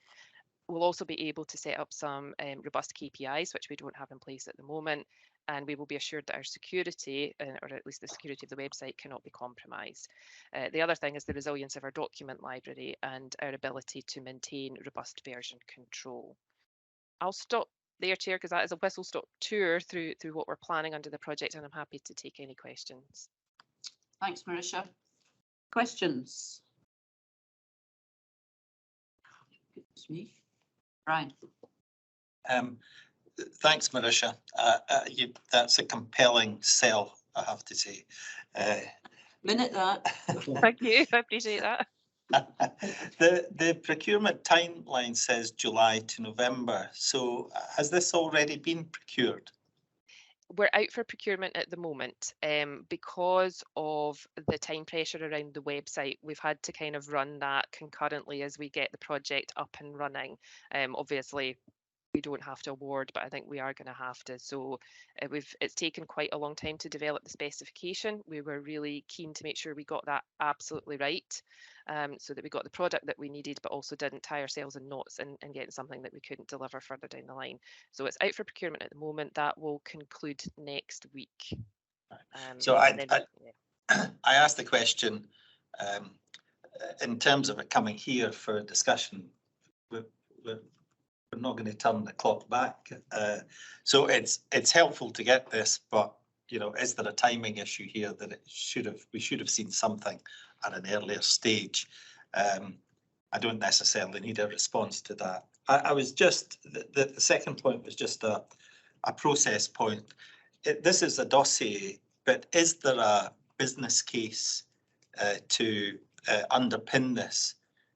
We'll also be able to set up some robust KPIs, which we don't have in place at the moment. And we will be assured that our security, or at least the security of the website, cannot be compromised. The other thing is the resilience of our document library and our ability to maintain robust version control. I'll stop there, Chair, because that is a whistle-stop tour through what we're planning under the project, and I'm happy to take any questions.
Thanks, Marisha. Questions? Goodness me. Brian.
Thanks, Marisha. That's a compelling sell, I have to say.
Minute that.
Thank you, I appreciate that.
The procurement timeline says July to November. So has this already been procured?
We're out for procurement at the moment because of the time pressure around the website. We've had to kind of run that concurrently as we get the project up and running. Obviously, we don't have to award, but I think we are going to have to. So it's taken quite a long time to develop the specification. We were really keen to make sure we got that absolutely right, so that we got the product that we needed, but also didn't tie ourselves in knots and getting something that we couldn't deliver further down the line. So it's out for procurement at the moment. That will conclude next week.
So
and then,
I asked the question in terms of it coming here for a discussion. We're not going to turn the clock back. So it's helpful to get this, but you know, is there a timing issue here that we should have seen something at an earlier stage? I don't necessarily need a response to that. I was just, the second point was just a process point. This is a dossier, but is there a business case to underpin this?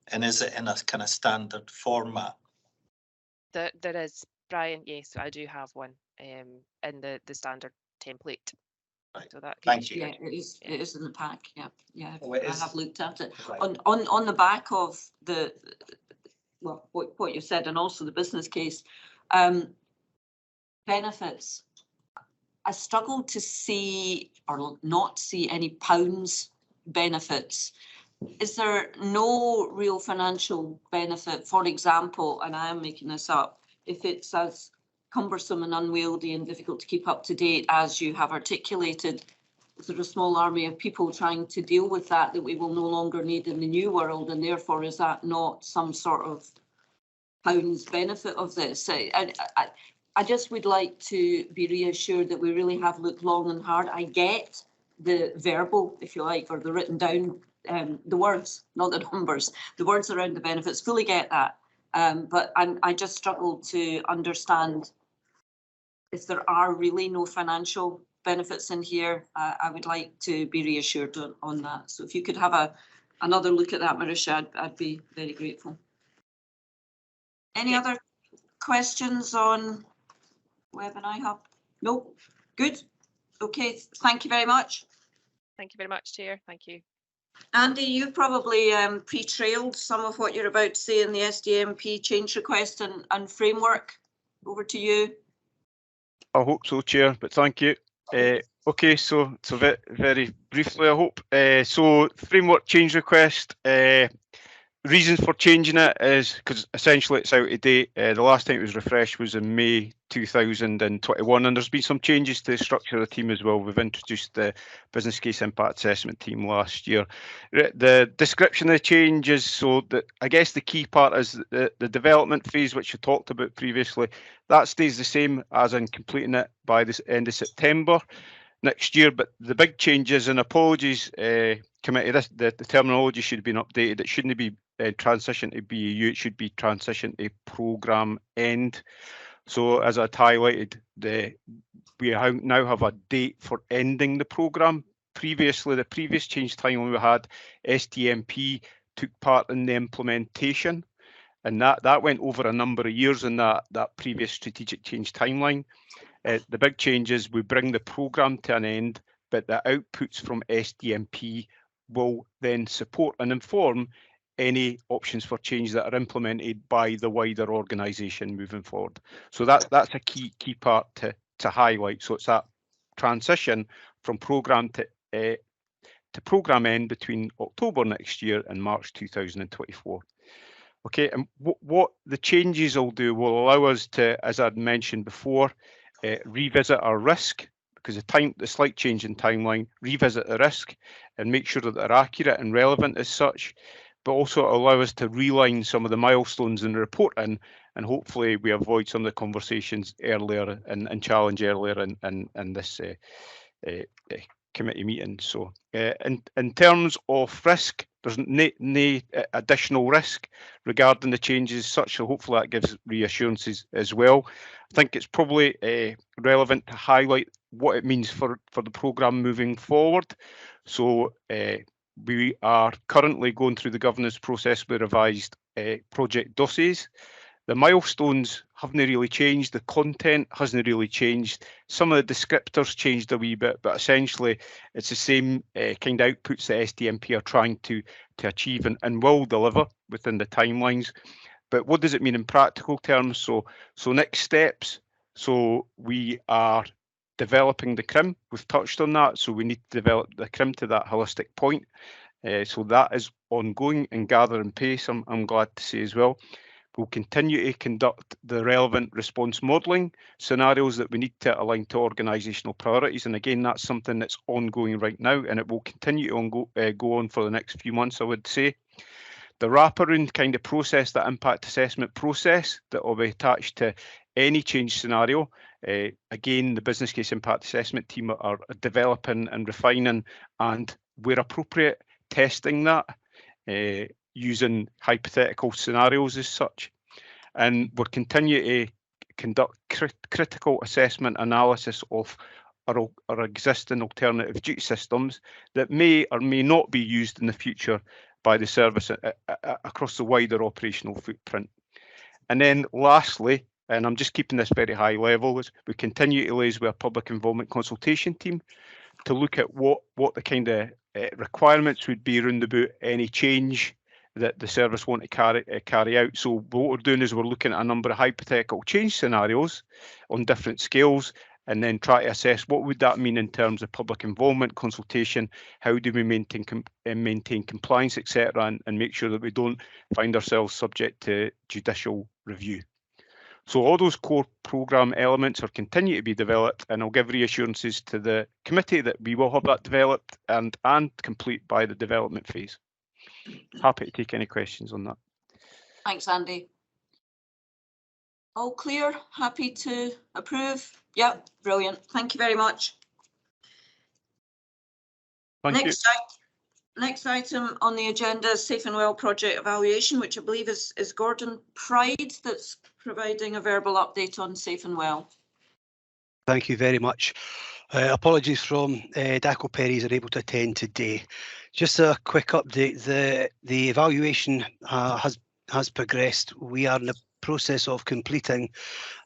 And is it in a kind of standard format?
there is, Brian, yes, I do have one in the standard template.
Right.
So that
Thank you.
Yeah, it is in the pack. Yeah, yeah.
Oh, it
I
is?
have looked at it.
Right.
On the back of the, well, what you said, and also the business case, benefits. I struggle to see or not see any pounds benefits. Is there no real financial benefit, for example, and I am making this up, if it's as cumbersome and unwieldy and difficult to keep up to date as you have articulated, is there a small army of people trying to deal with that we will no longer need in the new world, and therefore is that not some sort of pounds benefit of this? I just would like to be reassured that we really have looked long and hard. I get the verbal, if you like, or the written down, the words, not the numbers, the words around the benefits, fully get that. But I just struggle to understand if there are really no financial benefits in here. I would like to be reassured on that. So if you could have another look at that, Marisha, I'd be very grateful. Any other questions on Web and iHub? No? Good. Okay, thank you very much.
Thank you very much, Chair. Thank you.
Andy, you probably pre-trailed some of what you're about to say in the SDMP change request and framework. Over to you.
I hope so, Chair, but thank you. Okay, so very briefly, I hope. So framework change request. Reasons for changing it is because essentially it's out of date. The last time it was refreshed was in May 2021, and there's been some changes to the structure of the team as well. We've introduced the business case impact assessment team last year. The description of the changes, so that I guess the key part is the development phase, which you talked about previously. That stays the same as in completing it by the end of September next year, but the big changes, and apologies committee, the terminology should have been updated. It shouldn't be transition to BAU, it should be transition to programme end. So as I highlighted, we now have a date for ending the programme. Previously, the previous change timeline we had, STMP took part in the implementation, and that went over a number of years in that previous strategic change timeline. The big change is we bring the programme to an end, but the outputs from SDMP will then support and inform any options for change that are implemented by the wider organisation moving forward. So that's a key part to highlight. So it's that transition from programme to programme end between October next year and March 2024. Okay, and what the changes will do will allow us to, as I'd mentioned before, revisit our risk, because the slight change in timeline, revisit the risk and make sure that they're accurate and relevant as such, but also allow us to realign some of the milestones in the reporting, and hopefully we avoid some of the conversations earlier and challenge earlier in this committee meeting. So in terms of risk, there's no additional risk regarding the changes such, so hopefully that gives reassurances as well. I think it's probably relevant to highlight what it means for the programme moving forward. So we are currently going through the governance process with revised project dossiers. The milestones haven't really changed, the content hasn't really changed, some of the descriptors changed a wee bit, but essentially it's the same kind of outputs that SDMP are trying to achieve and will deliver within the timelines. But what does it mean in practical terms? So next steps. So we are developing the CRIM. We've touched on that. So we need to develop the CRIM to that holistic point. So that is ongoing and gathering pace, I'm glad to say as well. We'll continue to conduct the relevant response modelling scenarios that we need to align to organisational priorities. And again, that's something that's ongoing right now, and it will continue to go on for the next few months, I would say. The wraparound kind of process, that impact assessment process that will be attached to any change scenario. Again, the business case impact assessment team are developing and refining, and where appropriate, testing that using hypothetical scenarios as such. And we'll continue to conduct critical assessment analysis of our existing alternative duty systems that may or may not be used in the future by the service across the wider operational footprint. And then lastly, and I'm just keeping this very high level, is we continue to liaise with a public involvement consultation team to look at what the kind of requirements would be around about any change that the service want to carry out. So what we're doing is we're looking at a number of hypothetical change scenarios on different scales, and then try to assess what would that mean in terms of public involvement, consultation, how do we maintain compliance, etc., and make sure that we don't find ourselves subject to judicial review. So all those core programme elements are continue to be developed, and I'll give reassurances to the committee that we will have that developed and complete by the development phase. Happy to take any questions on that.
Thanks, Andy. All clear? Happy to approve? Yep, brilliant. Thank you very much.
Thank you.
Next item on the agenda is Safe and Well project evaluation, which I believe is Gordon Pride that's providing a verbal update on Safe and Well.
Thank you very much. Apologies from Daco Perry is unable to attend today. Just a quick update. The evaluation has progressed. We are in the process of completing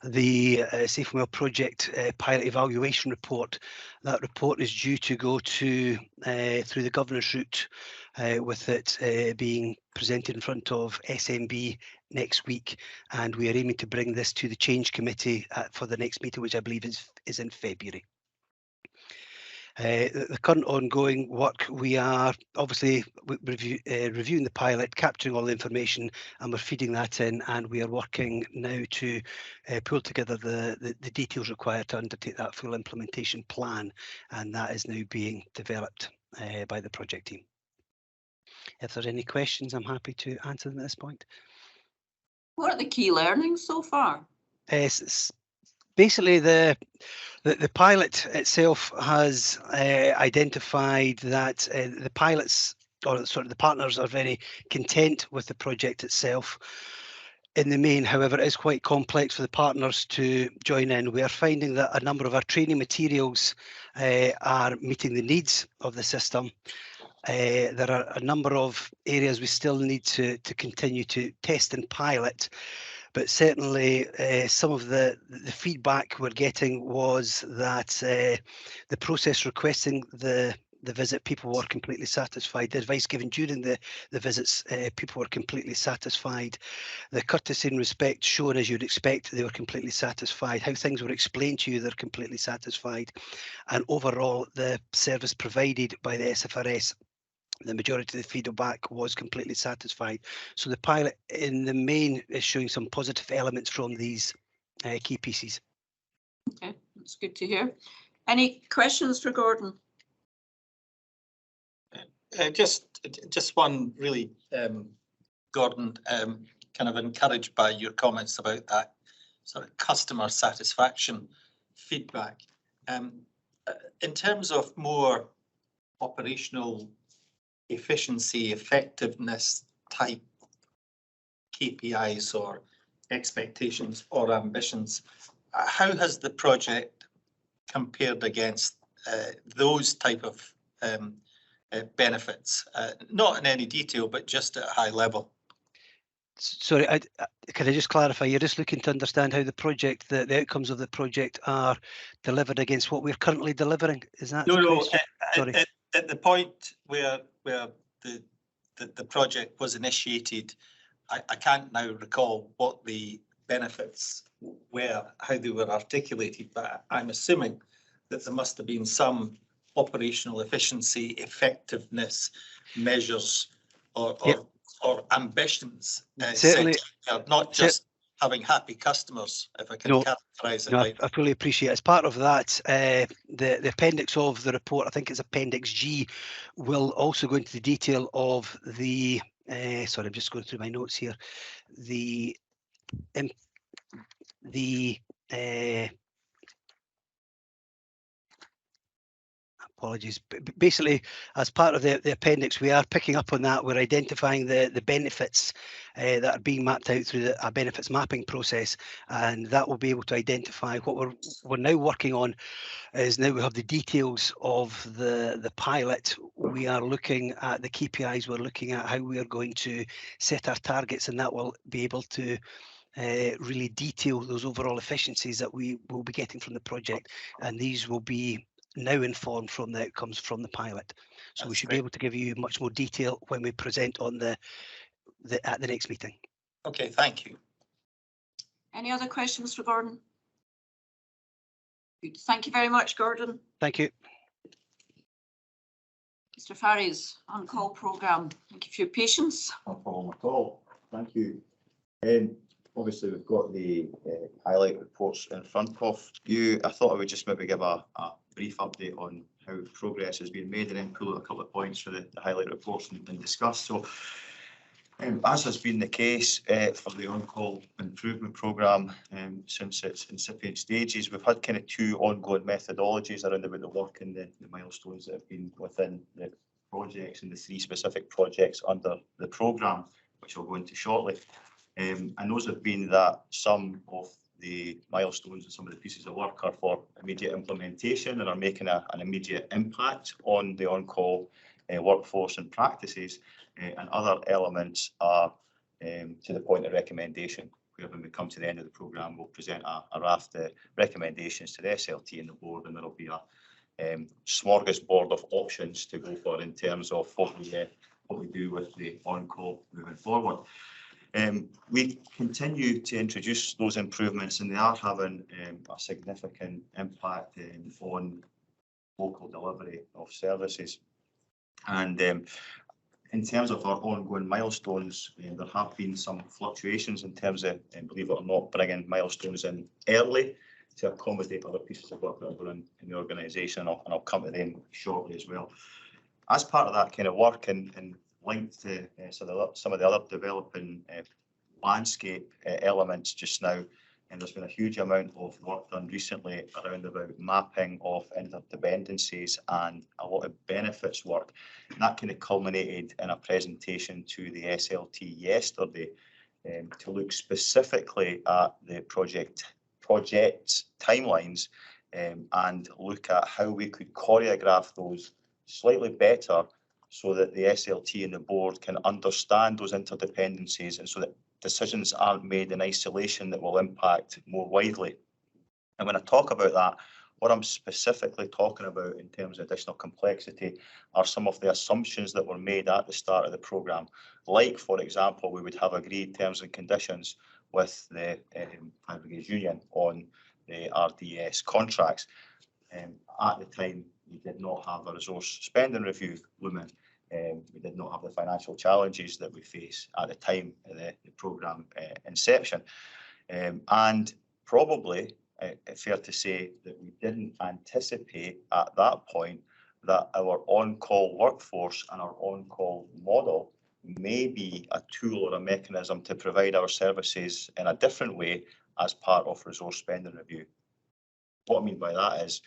the Safe and Well project pilot evaluation report. That report is due to go to through the governance route, with it being presented in front of SMB next week, and we are aiming to bring this to the change committee for the next meeting, which I believe is in February. The current ongoing work, we are obviously reviewing the pilot, capturing all the information, and we're feeding that in, and we are working now to pull together the details required to undertake that full implementation plan, and that is now being developed by the project team. If there's any questions, I'm happy to answer them at this point.
What are the key learnings so far?
Basically, the pilot itself has identified that the pilots, or sort of the partners, are very content with the project itself. In the main, however, it is quite complex for the partners to join in. We are finding that a number of our training materials are meeting the needs of the system. There are a number of areas we still need to continue to test and pilot. But certainly some of the feedback we're getting was that the process requesting the visit, people were completely satisfied. The advice given during the visits, people were completely satisfied. The courtesy and respect shown, as you'd expect, they were completely satisfied. How things were explained to you, they're completely satisfied. And overall, the service provided by the SFRS, the majority of the feedback was completely satisfied. So the pilot in the main is showing some positive elements from these key pieces.
Okay, that's good to hear. Any questions for Gordon?
Just one really, Gordon, kind of encouraged by your comments about that sort of customer satisfaction feedback. In terms of more operational efficiency, effectiveness type KPIs or expectations or ambitions, how has the project compared against those type of benefits? Not in any detail, but just at a high level.
Sorry, can I just clarify? You're just looking to understand how the project, the outcomes of the project are delivered against what we're currently delivering? Is that
no?
Sorry.
At the point where the project was initiated, I can't now recall what the benefits were, how they were articulated, but I'm assuming that there must have been some operational efficiency, effectiveness measures or
Yep.
or ambitions.
Certainly.
Not just having happy customers, if I can
No,
characterise it
No,
like
I fully appreciate it. As part of that, the appendix of the report, I think it's Appendix G, will also go into the detail of the, sorry, I'm just going through my notes here, the apologies. Basically, as part of the appendix, we are picking up on that. We're identifying the benefits that are being mapped out through a benefits mapping process, and that will be able to identify what we're now working on. Is now we have the details of the pilot. We are looking at the KPIs. We're looking at how we are going to set our targets, and that will be able to really detail those overall efficiencies that we will be getting from the project, and these will be now informed from the outcomes from the pilot. So
That's
we should
great.
be able to give you much more detail when we present on at the next meeting.
Okay, thank you.
Any other questions for Gordon? Good. Thank you very much, Gordon.
Thank you.
Mr. Farry's on-call programme. Thank you for your patience.
No problem at all. Thank you. Obviously, we've got the highlight reports in front of you. I thought I would just maybe give a brief update on how progress has been made and then pull out a couple of points for the highlight reports and discuss. So, as has been the case for the on-call improvement programme since its incipient stages, we've had kind of two ongoing methodologies around about the work and the milestones that have been within the projects and the three specific projects under the programme, which I'll go into shortly. And those have been that some of the milestones and some of the pieces of work are for immediate implementation and are making an immediate impact on the on-call workforce and practices, and other elements are to the point of recommendation, where when we come to the end of the programme, we'll present a raft of recommendations to the SLT and the board, and there'll be a smorgasbord of options to go for in terms of what we do with the on-call moving forward. We continue to introduce those improvements, and they are having a significant impact on local delivery of services. And in terms of our ongoing milestones, there have been some fluctuations in terms of, believe it or not, bringing milestones in early to accommodate other pieces of work that are going in the organisation, and I'll come to them shortly as well. As part of that kind of work and linked to some of the other developing landscape elements just now, and there's been a huge amount of work done recently around about mapping of interdependencies and a lot of benefits work. And that kind of culminated in a presentation to the SLT yesterday to look specifically at the project timelines and look at how we could choreograph those slightly better so that the SLT and the board can understand those interdependencies, and so that decisions aren't made in isolation that will impact more widely. And when I talk about that, what I'm specifically talking about in terms of additional complexity are some of the assumptions that were made at the start of the programme. Like, for example, we would have agreed terms and conditions with the Fire Brigades Union on the RDS contracts. At the time, we did not have a resource spending review looming. We did not have the financial challenges that we face at the time of the programme inception. And probably fair to say that we didn't anticipate at that point that our on-call workforce and our on-call model may be a tool or a mechanism to provide our services in a different way as part of resource spending review. What I mean by that is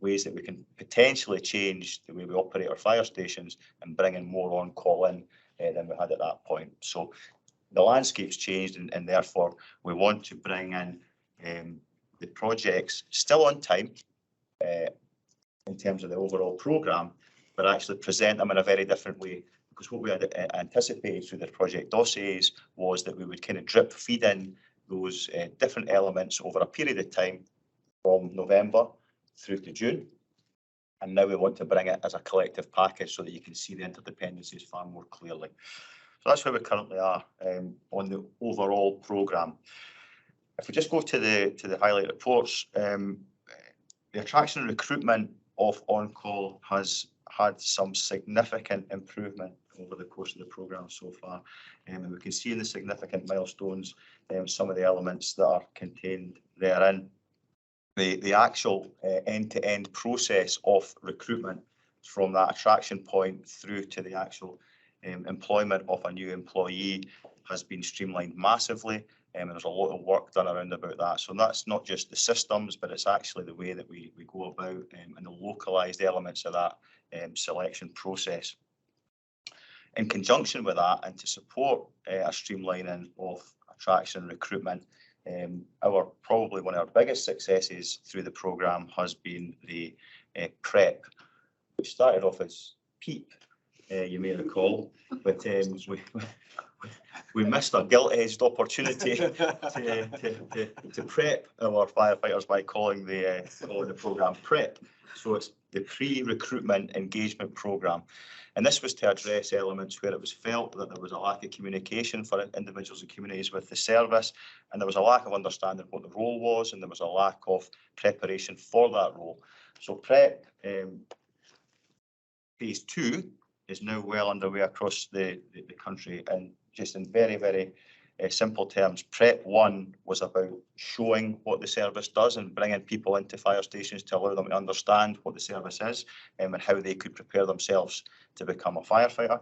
ways that we can potentially change the way we operate our fire stations and bring in more on-call in than we had at that point. So the landscape's changed, and therefore we want to bring in the projects still on time in terms of the overall programme, but actually present them in a very different way. Because what we had anticipated through the project dossiers was that we would kind of drip feed in those different elements over a period of time from November through to June. And now we want to bring it as a collective package so that you can see the interdependencies far more clearly. So that's where we currently are on the overall programme. If we just go to the highlight reports, the attraction and recruitment of On-Call has had some significant improvement over the course of the programme so far. And we can see in the significant milestones some of the elements that are contained therein. The actual end-to-end process of recruitment from that attraction point through to the actual employment of a new employee has been streamlined massively. And there's a lot of work done around about that. So that's not just the systems, but it's actually the way that we go about and the localised elements of that selection process. In conjunction with that, and to support a streamlining of attraction and recruitment, probably one of our biggest successes through the programme has been the PrEP, which started off as PEEP, you may recall, but we missed a gilt-edged opportunity to prep our firefighters by calling the programme PrEP. So it's the pre-recruitment engagement programme. And this was to address elements where it was felt that there was a lack of communication for individuals and communities with the service, and there was a lack of understanding what the role was, and there was a lack of preparation for that role. So PrEP phase 2 is now well underway across the country, and just in very, very simple terms, PrEP 1 was about showing what the service does and bringing people into fire stations to allow them to understand what the service is and how they could prepare themselves to become a firefighter.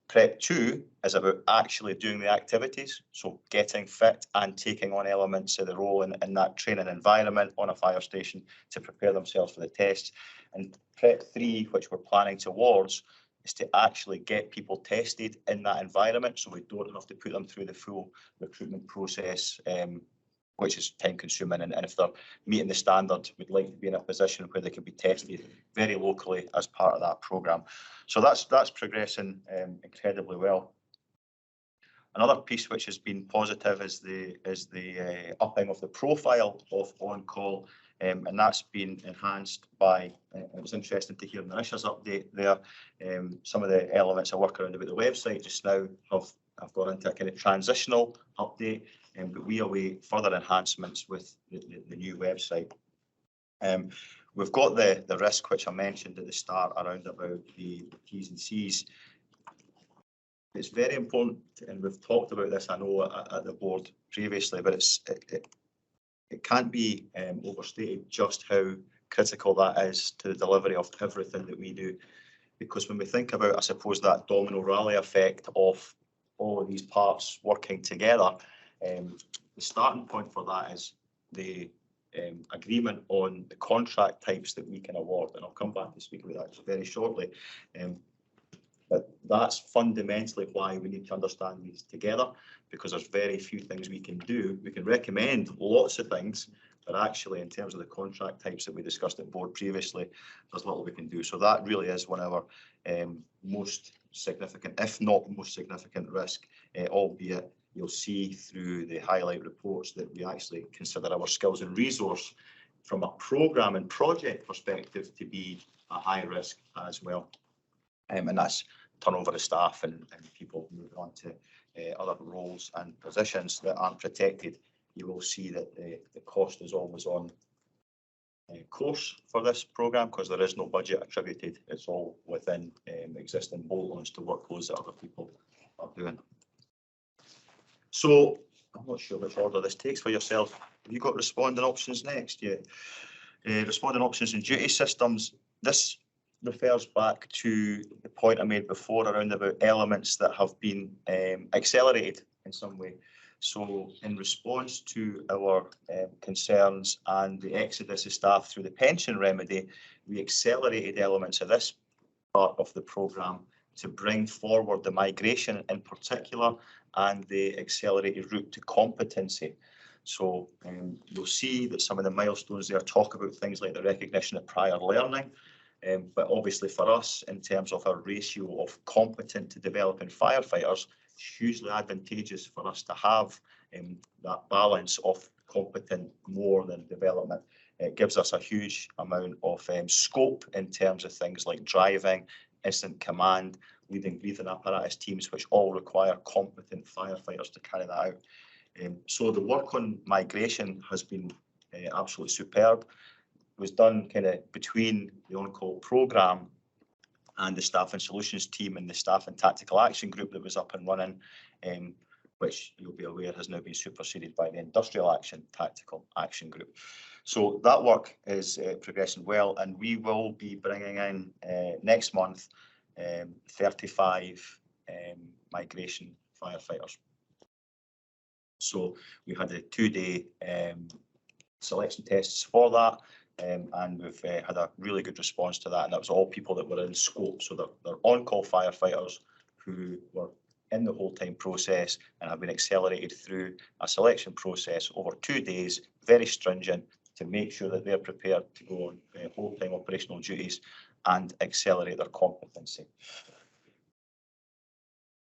PrEP 2 is about actually doing the activities, so getting fit and taking on elements of the role in that training environment on a fire station to prepare themselves for the tests. And PrEP 3, which we're planning towards, is to actually get people tested in that environment, so we don't have to put them through the full recruitment process, which is time consuming. And if they're meeting the standard, we'd like to be in a position where they can be tested very locally as part of that programme. So that's progressing incredibly well. Another piece which has been positive is the upping of the profile of On-Call, and that's been enhanced by, it was interesting to hear Marisha's update there. Some of the elements I work around about the website just now have gone into a kind of transitional update, but we await further enhancements with the new website. We've got the risk which I mentioned at the start around about the T's and C's. It's very important, and we've talked about this, I know, at the board previously, but it can't be overstated just how critical that is to the delivery of everything that we do. Because when we think about, I suppose, that domino rally effect of all of these parts working together, the starting point for that is the agreement on the contract types that we can award. And I'll come back to speak about that very shortly. But that's fundamentally why we need to understand these together, because there's very few things we can do. We can recommend lots of things, but actually in terms of the contract types that we discussed at board previously, there's little we can do. So that really is one of our most significant, if not most significant risk, albeit you'll see through the highlight reports that we actually consider our skills and resource from a programme and project perspective to be a high risk as well. And that's turnover of staff and people moving on to other roles and positions that aren't protected. You will see that the cost is always on course for this programme because there is no budget attributed. It's all within existing bolt-ons to workloads that other people are doing. So I'm not sure which order this takes for yourself. Have you got responding options next? Yeah. Responding options and duty systems. This refers back to the point I made before around about elements that have been accelerated in some way. So in response to our concerns and the exodus of staff through the pension remedy, we accelerated elements of this part of the programme to bring forward the migration in particular and the accelerated route to competency. So you'll see that some of the milestones there talk about things like the recognition of prior learning. But obviously for us, in terms of our ratio of competent to developing firefighters, it's hugely advantageous for us to have that balance of competent more than development. It gives us a huge amount of scope in terms of things like driving, incident command, leading breathing apparatus teams, which all require competent firefighters to carry that out. So the work on migration has been absolutely superb. It was done kind of between the on-call programme and the staff and solutions team and the staff and tactical action group that was up and running, which you'll be aware has now been superseded by the industrial action tactical action group. So that work is progressing well, and we will be bringing in next month 35 migration firefighters. So we had a 2-day selection tests for that, and we've had a really good response to that, and that was all people that were in scope. So they're on-call firefighters who were in the whole time process and have been accelerated through a selection process over 2 days, very stringent, to make sure that they're prepared to go on whole time operational duties and accelerate their competency.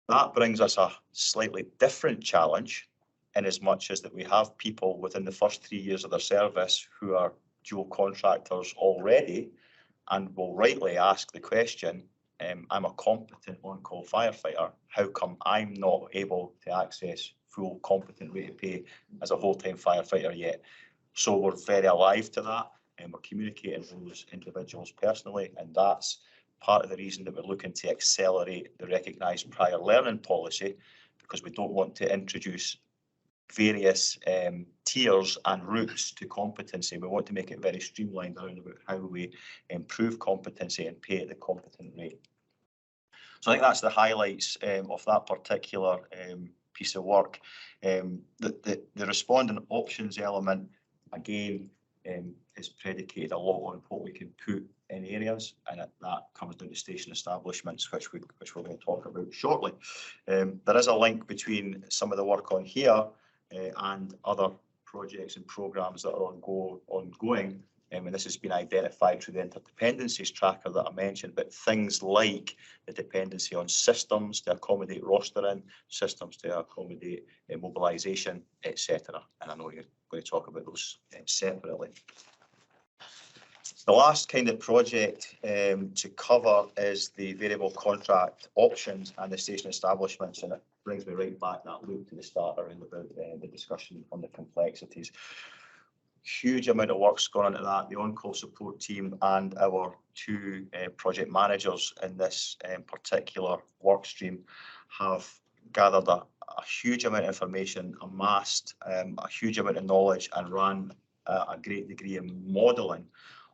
That brings us a slightly different challenge, in as much as that we have people within the first 3 years of their service who are dual contractors already, and will rightly ask the question, I'm a competent on-call firefighter, how come I'm not able to access full competent rate of pay as a whole-time firefighter yet? So we're very alive to that, and we're communicating with those individuals personally, and that's part of the reason that we're looking to accelerate the recognised prior learning policy, because we don't want to introduce various tiers and routes to competency. We want to make it very streamlined around about how we improve competency and pay at the competent rate. So I think that's the highlights of that particular piece of work. The respondent options element, again, is predicated a lot on what we can put in areas, and that comes down to station establishments, which we're going to talk about shortly. There is a link between some of the work on here and other projects and programmes that are ongoing, and this has been identified through the interdependencies tracker that I mentioned, but things like the dependency on systems to accommodate rostering, systems to accommodate mobilisation, etc. And I know you're going to talk about those separately. The last kind of project to cover is the variable contract options and the station establishments, and it brings me right back that loop to the start around about the discussion on the complexities. Huge amount of work's gone into that. The on-call support team and our 2 project managers in this particular work stream have gathered a huge amount of information, amassed a huge amount of knowledge, and ran a great degree of modelling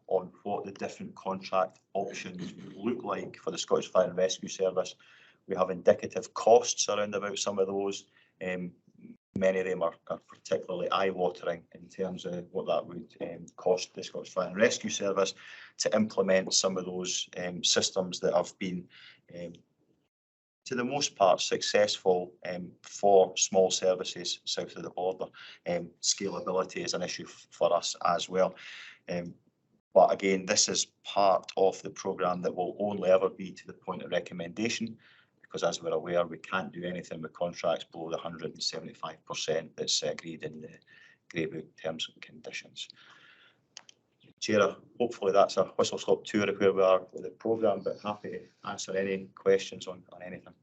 on what the different contract options look like for the Scottish Fire and Rescue Service. We have indicative costs around about some of those. Many of them are particularly eye-watering in terms of what that would cost the Scottish Fire and Rescue Service to implement some of those systems that have been, to the most part, successful for small services south of the border. Scalability is an issue for us as well. But again, this is part of the programme that will only ever be to the point of recommendation, because as we're aware, we can't do anything with contracts below the 175% that's agreed in the Grey Book terms and conditions. Chair, hopefully that's a whistle-stop tour of where we are with the programme, but happy to answer any questions on anything.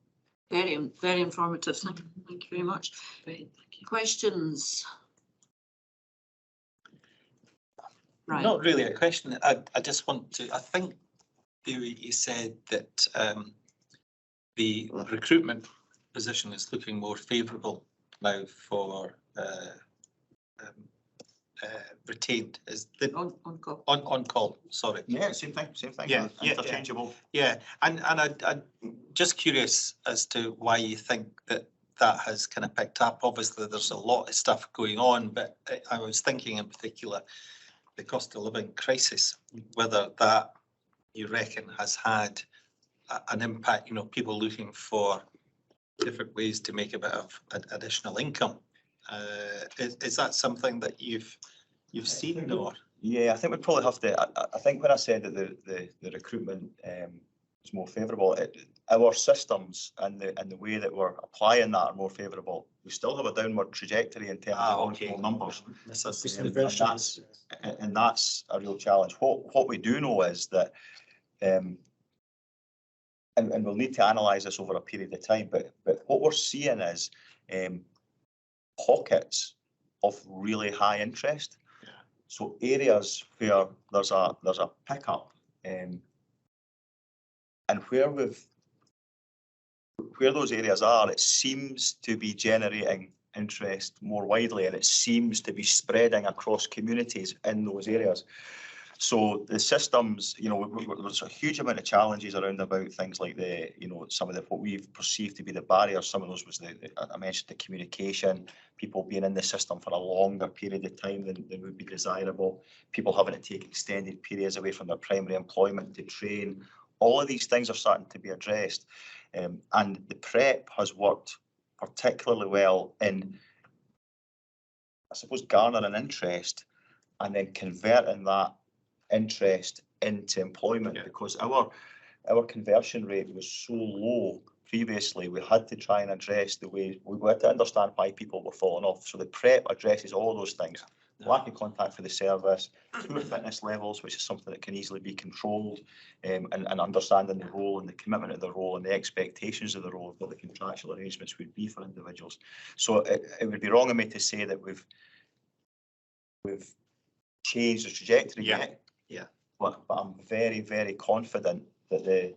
Very informative. Thank you very much.
Great, thank you.
Questions? Right.
Not really a question. I just want to, I think you said that the recruitment position is looking more favourable now for retained. Is the
On call.
on call? Sorry.
Yeah, same thing.
Yeah,
interchangeable.
Yeah, and I'm just curious as to why you think that has kind of picked up. Obviously, there's a lot of stuff going on, but I was thinking in particular the cost of living crisis, whether that you reckon has had an impact, you know, people looking for different ways to make a bit of additional income. Is that something that you've seen, or?
Yeah, I think we probably have to. I think when I said that the recruitment is more favourable, our systems and the way that we're applying that are more favourable. We still have a downward trajectory in terms of on-call numbers, and that's a real challenge. What we do know is that and we'll need to analyse this over a period of time, but what we're seeing is pockets of really high interest. So areas where there's a pickup, and where those areas are, it seems to be generating interest more widely, and it seems to be spreading across communities in those areas. So the systems, there's a huge amount of challenges around about things like some of what we've perceived to be the barriers. Some of those was I mentioned the communication, people being in the system for a longer period of time than would be desirable, people having to take extended periods away from their primary employment to train. All of these things are starting to be addressed, and the PrEP has worked particularly well in, I suppose, garnering interest and then converting that interest into employment, because our conversion rate was so low previously. We had to try and address we had to understand why people were falling off. So the PrEP addresses all those things. Lack of contact for the service, poor fitness levels, which is something that can easily be controlled, and understanding the role and the commitment of the role and the expectations of the role, what the contractual arrangements would be for individuals. So it would be wrong of me to say that we've changed the trajectory yet.
Yeah.
But I'm very, very confident that the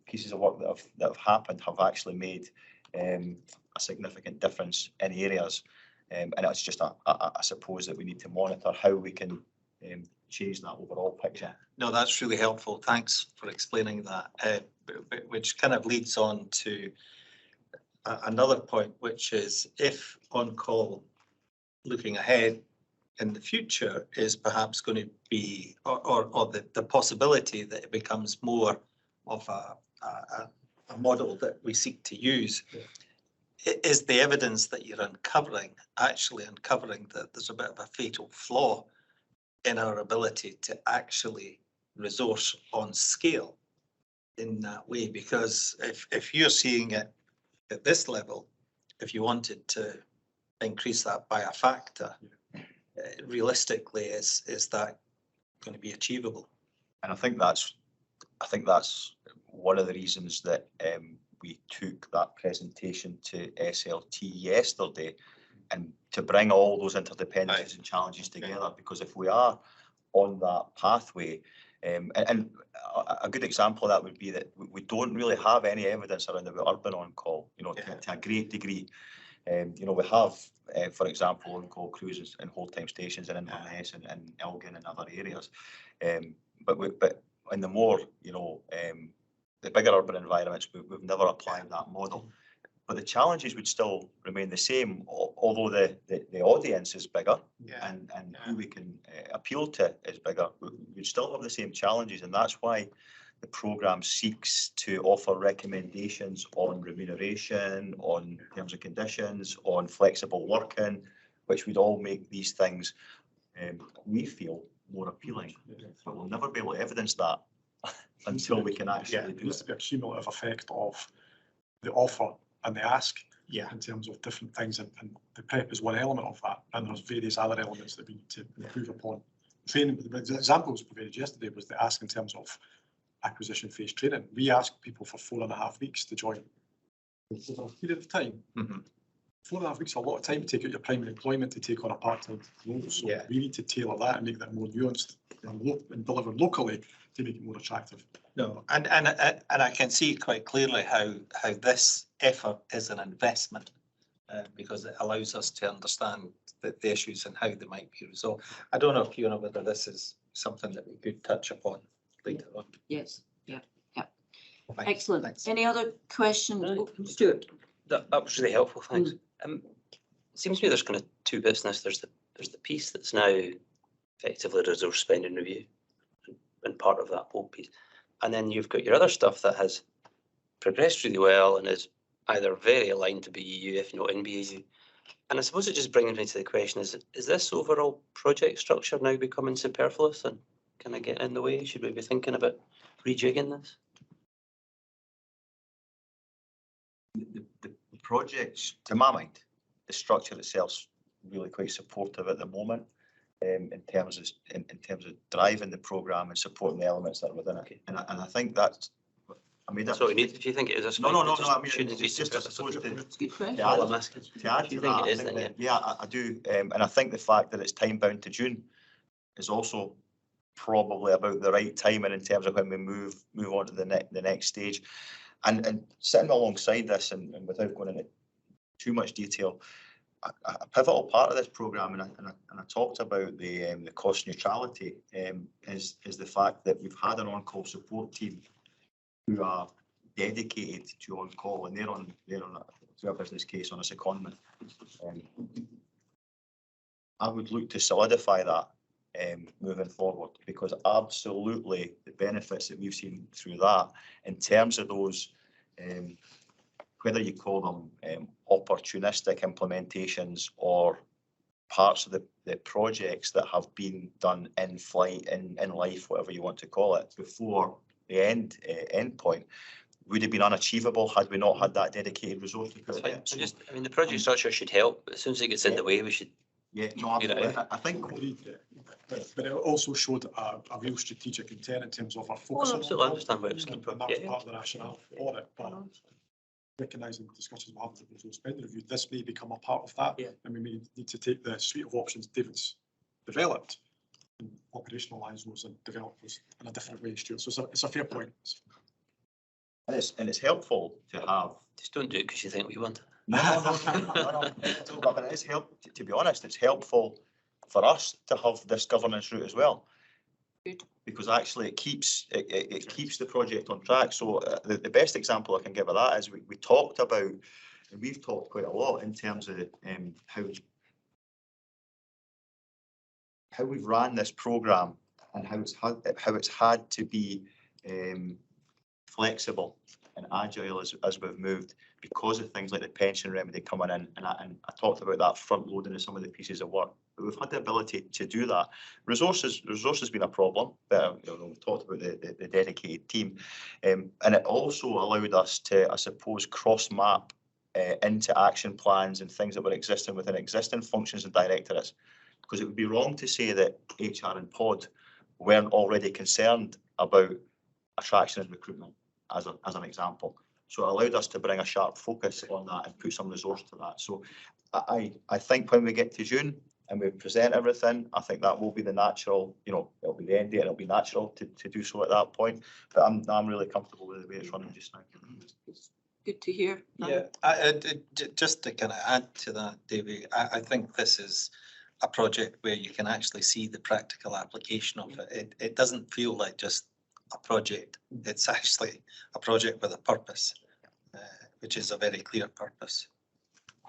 pieces of work that have happened have actually made a significant difference in areas. And it's just, I suppose, that we need to monitor how we can change that overall picture.
No, that's really helpful. Thanks for explaining that, which kind of leads on to another point, which is if on-call looking ahead in the future is perhaps going to be, or the possibility that it becomes more of a model that we seek to use. Is the evidence that you're actually uncovering that there's a bit of a fatal flaw in our ability to actually resource on scale in that way? Because if you're seeing it at this level, if you wanted to increase that by a factor, realistically, is that going to be achievable?
And I think that's one of the reasons that we took that presentation to SLT yesterday, and to bring all those interdependencies and challenges together, because if we are on that pathway, and a good example of that would be that we don't really have any evidence around about urban on-call, to a great degree. We have, for example, on-call crews and hold time stations in Inverness and Elgin and other areas. But in the more, the bigger urban environments, we've never applied that model. But the challenges would still remain the same, although the audience is bigger, and who we can appeal to is bigger. We'd still have the same challenges, and that's why the programme seeks to offer recommendations on remuneration, on terms and conditions, on flexible working, which would all make these things, we feel, more appealing. But we'll never be able to evidence that until we can actually do it.
There needs to be a cumulative effect of the offer and the ask, in terms of different things, and the PrEP is one element of that, and there's various other elements that we need to improve upon. Training, the example was provided yesterday was the ask in terms of acquisition phase training. We asked people for 4.5 weeks to join over a period of time. 4.5 weeks is a lot of time to take out your primary employment to take on a part-time role. So we need to tailor that and make that more nuanced and delivered locally to make it more attractive.
No, and I can see quite clearly how this effort is an investment, because it allows us to understand the issues and how they might be resolved. I don't know, Fiona, whether this is something that we could touch upon later on.
Yes, yeah.
Thanks.
Excellent.
Thanks.
Any other questions? Oh, Stuart.
That was really helpful, thanks. It seems to me there's kind of two bits in this. There's the piece that's now effectively resource spending review, and part of that whole piece. And then you've got your other stuff that has progressed really well and is either very aligned to BEU, if not in BEU. And I suppose it just brings me to the question, is this overall project structure now becoming superfluous and can I get in the way? Should we be thinking about rejigging this?
The projects, to my mind, the structure itself's really quite supportive at the moment, in terms of driving the programme and supporting the elements that are within it. And I think that's I mean,
That's what we need. If you think it is a.
no, I mean,
shouldn't
it's just, I suppose,
It's a good question.
to
All
add
I'm asking.
to add
If you
to
think
that,
it
I
is,
think
then
that, yeah, I do, and I think the fact that it's time bound to June is also probably about the right timing in terms of when we move on to the next stage. And sitting alongside this, and without going into too much detail, a pivotal part of this programme, and I talked about the cost neutrality, is the fact that we've had an on-call support team who are dedicated to on-call, and they're on through a business case on a secondment. I would look to solidify that moving forward, because absolutely the benefits that we've seen through that in terms of those, whether you call them opportunistic implementations or parts of the projects that have been done in flight, in life, whatever you want to call it, before the end point, would have been unachievable had we not had that dedicated resource.
I mean, the project structure should help, but as soon as it gets in the way, we should.
Yeah, no, absolutely. I think.
But it also showed a real strategic intent in terms of our focus.
Oh, absolutely, I understand why it was
and
kept up,
that was
yeah.
part of the rationale for it. But recognising the discussions we have with the resource spending review, this may become a part of that,
Yeah.
and we may need to take the suite of options David's developed and operationalise those and develop those in a different way, Stuart. So it's a fair point.
And it's helpful to have.
Just don't do it because you think we want.
No, but it is to be honest, it's helpful for us to have this governance route as well.
Good.
Because actually it keeps the project on track. So the best example I can give of that is we talked about, and we've talked quite a lot in terms of how we've ran this programme and how it's had to be flexible and agile as we've moved, because of things like the pension remedy coming in, and I talked about that front loading of some of the pieces of work. But we've had the ability to do that. Resources has been a problem, but we've talked about the dedicated team, and it also allowed us to, I suppose, cross map into action plans and things that were existing within existing functions and directorates, because it would be wrong to say that HR and Pod weren't already concerned about attraction and recruitment, as an example. So it allowed us to bring a sharp focus on that and put some resource to that. So I think when we get to June and we present everything, I think that will be the natural, it'll be the end date, and it'll be natural to do so at that point. But I'm really comfortable with the way it's running just now.
It's good to hear.
Yeah, just to kind of add to that, Davey, I think this is a project where you can actually see the practical application of it. It doesn't feel like just a project. It's actually a project with a purpose, which is a very clear purpose.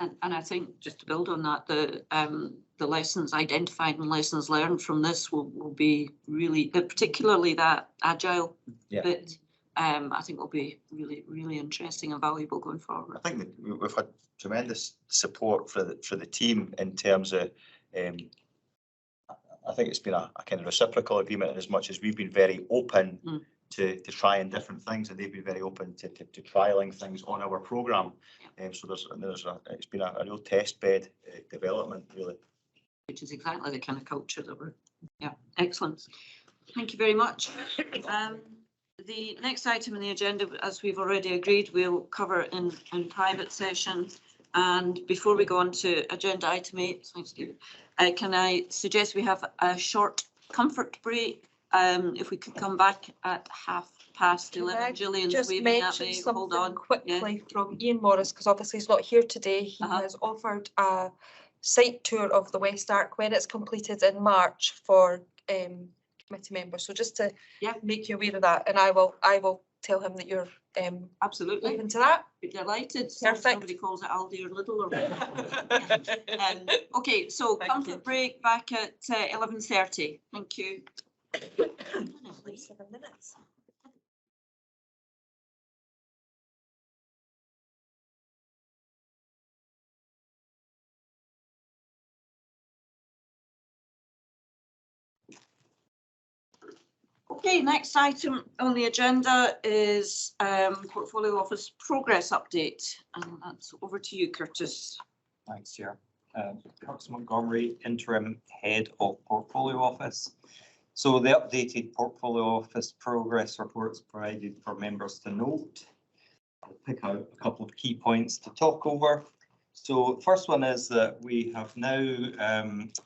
And I think, just to build on that, the lessons identified and lessons learned from this will be really, particularly that agile bit, I think will be really, really interesting and valuable going forward.
I think that we've had tremendous support for the team in terms of, I think it's been a kind of reciprocal agreement, in as much as we've been very open to trying different things, and they've been very open to trialling things on our programme. So it's been a real test bed development, really.
Which is exactly the kind of culture that we're, excellent. Thank you very much. The next item on the agenda, as we've already agreed, we'll cover in private session. And before we go on to agenda item 8, thanks, David, can I suggest we have a short comfort break? If we could come back at 11:30. Gillian's
just
waving at
mention
me. Hold on.
something quickly from Ian Morris, because obviously he's not here today. He has offered a site tour of the West Arc when it's completed in March for committee members. So just to make you aware of that, and I will tell him that you're
absolutely
open to that.
Be delighted.
Perfect.
Somebody calls it Aldi or Lidl or okay, so comfort break back at 11:30. Thank you.
7 minutes.
Okay, next item on the agenda is Portfolio Office progress update, and that's over to you, Curtis.
Thanks, Chair. Curtis Montgomery, Interim Head of Portfolio Office. So the updated portfolio office progress reports provided for members to note. I'll pick out a couple of key points to talk over. So the first one is that we have now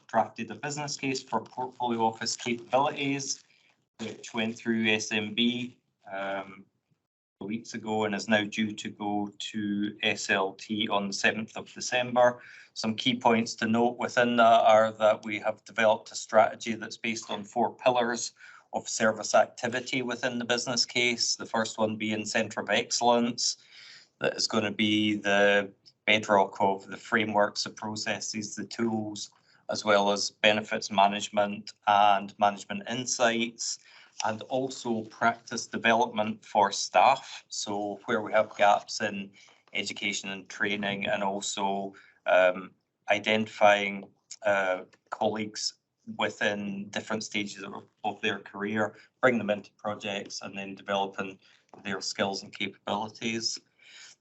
drafted a business case for portfolio office capabilities, which went through SMB weeks ago and is now due to go to SLT on the 7th of December. Some key points to note within that are that we have developed a strategy that's based on 4 pillars of service activity within the business case. The first one being Centre of Excellence, that is going to be the bedrock of the frameworks, the processes, the tools, as well as benefits management and management insights, and also practice development for staff. So where we have gaps in education and training, and also identifying colleagues within different stages of their career, bring them into projects and then developing their skills and capabilities.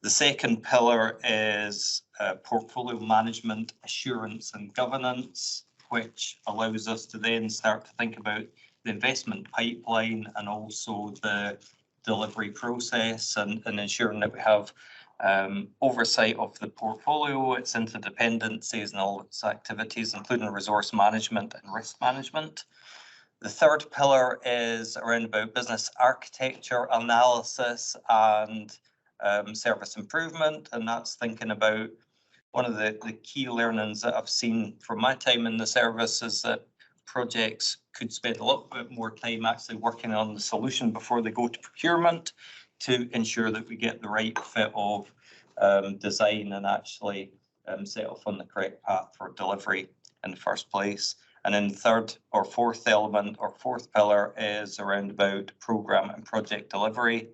The second pillar is portfolio management, assurance and governance, which allows us to then start to think about the investment pipeline and also the delivery process, and ensuring that we have oversight of the portfolio, its interdependencies and all its activities, including resource management and risk management. The third pillar is around about business architecture analysis and service improvement, and that's thinking about one of the key learnings that I've seen from my time in the service is that projects could spend a little bit more time actually working on the solution before they go to procurement, to ensure that we get the right fit of design and actually set off on the correct path for delivery in the first place. And then the third or fourth element or fourth pillar is around about programme and project delivery.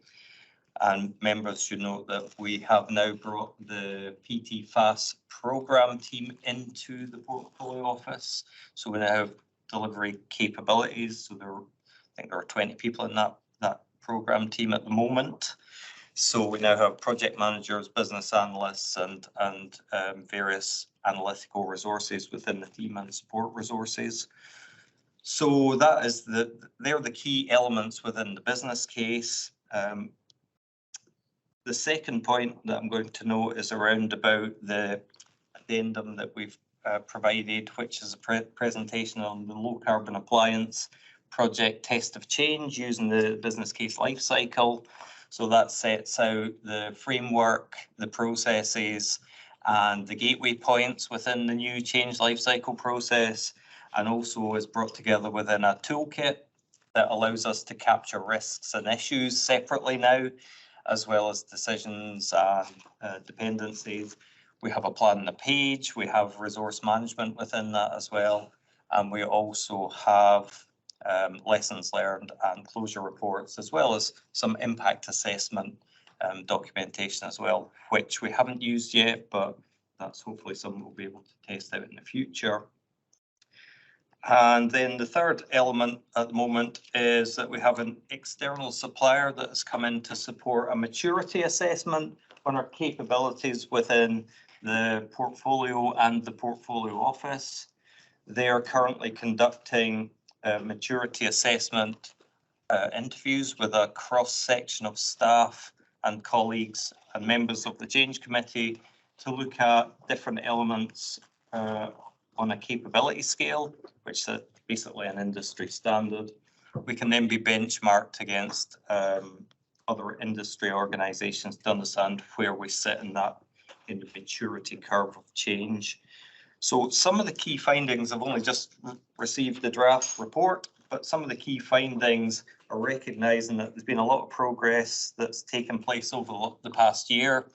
And members should note that we have now brought the PT FAS programme team into the portfolio office. So we now have delivery capabilities. So I think there are 20 people in that programme team at the moment. So we now have project managers, business analysts, and various analytical resources within the team and support resources. So that is they're the key elements within the business case. The second point that I'm going to note is around about the addendum that we've provided, which is a presentation on the low carbon appliance project test of change using the business case life cycle. So that sets out the framework, the processes, and the gateway points within the new change life cycle process, and also is brought together within a toolkit that allows us to capture risks and issues separately now, as well as decisions and dependencies. We have a plan on a page, we have resource management within that as well, and we also have lessons learned and closure reports, as well as some impact assessment documentation as well, which we haven't used yet, but that's hopefully something we'll be able to test out in the future. And then the third element at the moment is that we have an external supplier that has come in to support a maturity assessment on our capabilities within the portfolio and the portfolio office. They are currently conducting maturity assessment interviews with a cross-section of staff and colleagues and members of the Change Committee to look at different elements on a capability scale, which is basically an industry standard. We can then be benchmarked against other industry organisations to understand where we sit in the maturity curve of change. So some of the key findings, I've only just received the draft report, but some of the key findings are recognising that there's been a lot of progress that's taken place over the past year,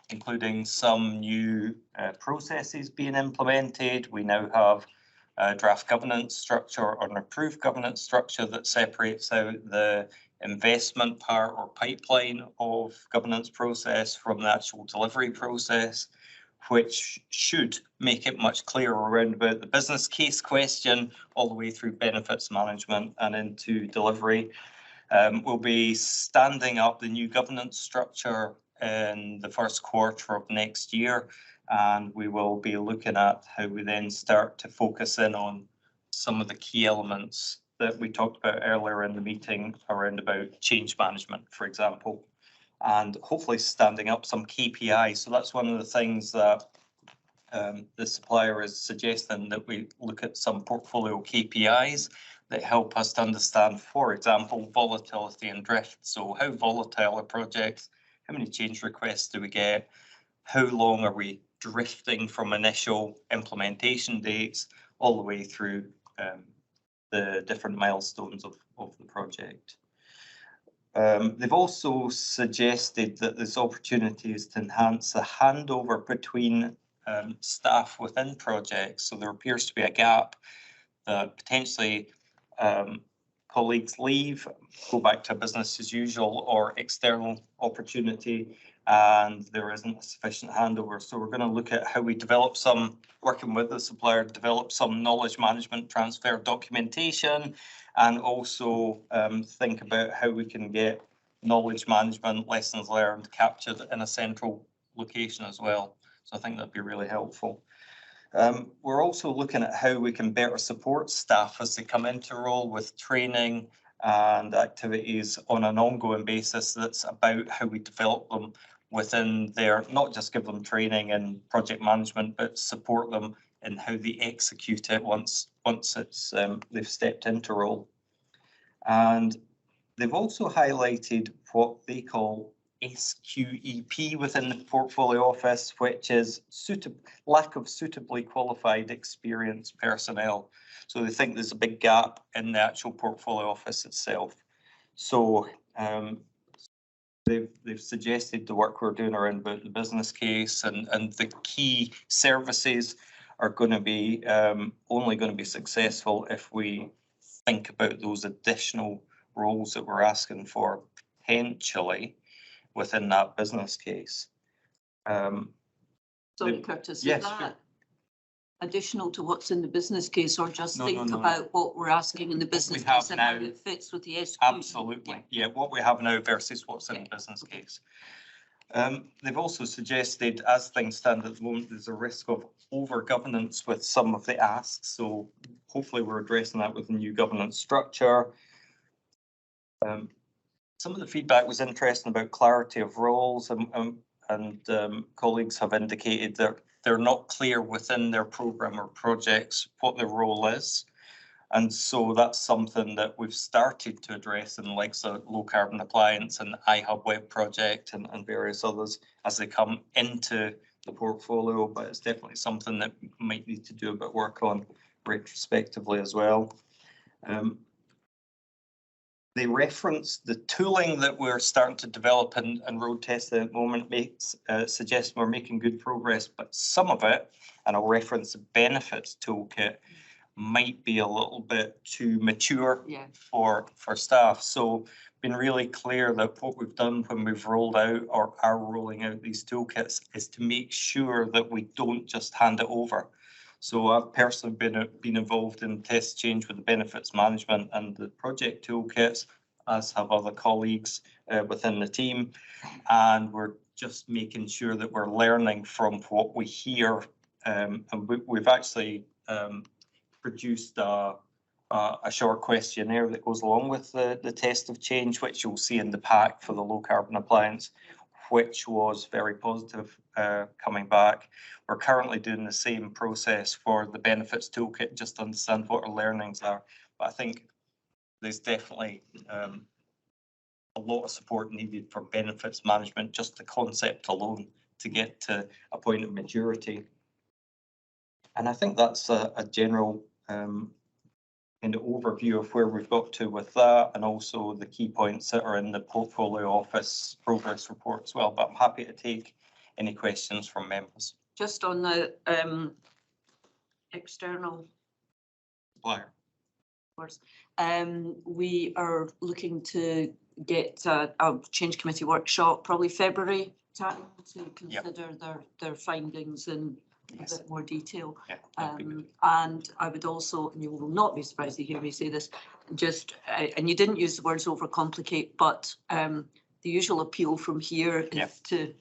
including some new processes being implemented. We now have a draft governance structure or an approved governance structure that separates out the investment part or pipeline of governance process from the actual delivery process, which should make it much clearer around about the business case question all the way through benefits management and into delivery. We'll be standing up the new governance structure in the first quarter of next year, and we will be looking at how we then start to focus in on some of the key elements that we talked about earlier in the meeting around about change management, for example, and hopefully standing up some KPIs. So that's one of the things that the supplier is suggesting, that we look at some portfolio KPIs that help us to understand, for example, volatility and drift. So how volatile are projects? How many change requests do we get? How long are we drifting from initial implementation dates all the way through the different milestones of the project? They've also suggested that there's opportunities to enhance the handover between staff within projects. So there appears to be a gap that potentially colleagues leave, go back to business as usual or external opportunity, and there isn't a sufficient handover. So we're going to look at how we develop some, working with the supplier, develop some knowledge management transfer documentation, and also think about how we can get knowledge management lessons learned captured in a central location as well. So I think that'd be really helpful. We're also looking at how we can better support staff as they come into role with training and activities on an ongoing basis. That's about how we develop them within their, not just give them training and project management, but support them in how they execute it once it's they've stepped into role. And they've also highlighted what they call SQEP within the portfolio office, which is lack of suitably qualified experienced personnel. So they think there's a big gap in the actual portfolio office itself. So they've suggested the work we're doing around about the business case and the key services are going to be only going to be successful if we think about those additional roles that we're asking for potentially within that business case.
Sorry, Curtis,
yes,
is that
sure.
additional to what's in the business case, or just
No,
think
no, no,
about what we're asking in the business
have
case and how
now.
it fits with the SQ?
Absolutely, yeah, what we have now versus what's in the business case. They've also suggested, as things stand at the moment, there's a risk of over-governance with some of the asks. So hopefully we're addressing that with the new governance structure. Some of the feedback was interesting about clarity of roles, and colleagues have indicated that they're not clear within their programme or projects what their role is. And so that's something that we've started to address in the likes of low carbon appliance and iHub web project and various others as they come into the portfolio, but it's definitely something that we might need to do a bit of work on retrospectively as well. They reference the tooling that we're starting to develop and road test at the moment suggests we're making good progress, but some of it, and I'll reference the benefits toolkit, might be a little bit too mature for staff. So been really clear that what we've done when we've rolled out or are rolling out these toolkits is to make sure that we don't just hand it over. So I've personally been involved in test change with the benefits management and the project toolkits, as have other colleagues within the team. And we're just making sure that we're learning from what we hear. And we've actually produced a short questionnaire that goes along with the test of change, which you'll see in the pack for the low carbon appliance, which was very positive coming back. We're currently doing the same process for the benefits toolkit, just to understand what our learnings are. But I think there's definitely a lot of support needed for benefits management, just the concept alone, to get to a point of maturity. And I think that's a general kind of overview of where we've got to with that, and also the key points that are in the portfolio office progress report as well. But I'm happy to take any questions from members.
Just on the external
supplier,
of course, we are looking to get a change committee workshop, probably February time, to consider their findings in a bit more detail. And I would also, and you will not be surprised to hear me say this, just, and you didn't use the words overcomplicate, but the usual appeal from here is to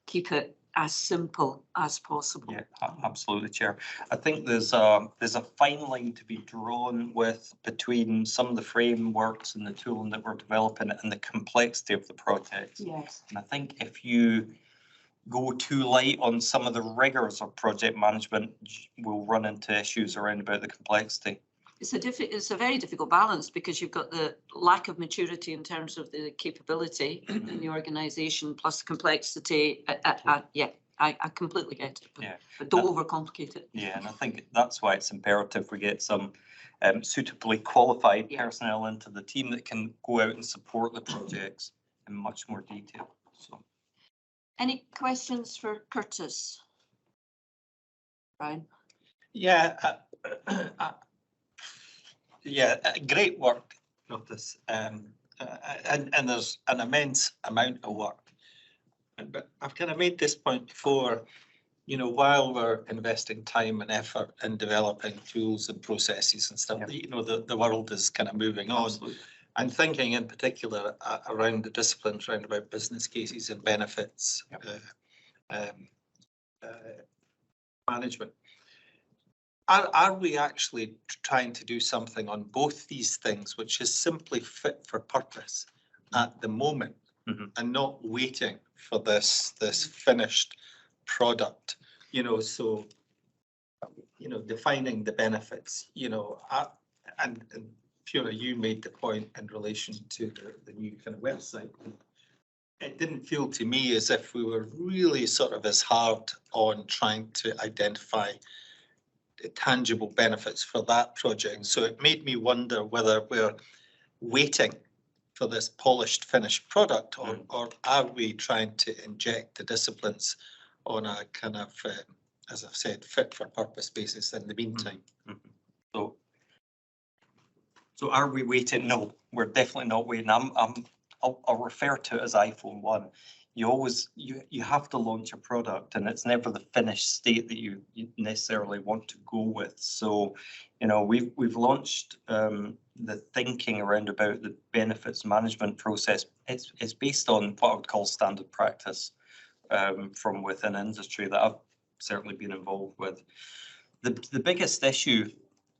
keep it as simple as possible.
Yeah, absolutely, Chair. I think there's a fine line to be drawn with between some of the frameworks and the tooling that we're developing and the complexity of the project.
Yes.
And I think if you go too light on some of the rigors of project management, we'll run into issues around about the complexity.
It's a very difficult balance because you've got the lack of maturity in terms of the capability in the organisation plus the complexity. Yeah, I completely get it. But don't overcomplicate it.
Yeah, and I think that's why it's imperative we get some suitably qualified personnel into the team that can go out and support the projects in much more detail. So,
any questions for Curtis? Brian?
Yeah. Yeah, great work, Curtis. And there's an immense amount of work. But I've kind of made this point before, you know, while we're investing time and effort in developing tools and processes and stuff, you know, the world is kind of moving on.
absolutely.
I'm thinking in particular around the disciplines around about business cases and benefits management. Are we actually trying to do something on both these things which is simply fit for purpose at the moment and not waiting for this finished product, you know, so, you know, defining the benefits, you know, and Fiona, you made the point in relation to the new kind of website. It didn't feel to me as if we were really sort of as hard on trying to identify tangible benefits for that project. So it made me wonder whether we're waiting for this polished finished product or are we trying to inject the disciplines on a kind of, as I've said, fit for purpose basis in the meantime.
So are we waiting? No, we're definitely not waiting. I'll refer to it as iPhone 1. You have to launch a product and it's never the finished state that you necessarily want to go with. So, you know, we've launched the thinking around about the benefits management process. It's based on what I would call standard practice from within industry that I've certainly been involved with. The biggest issue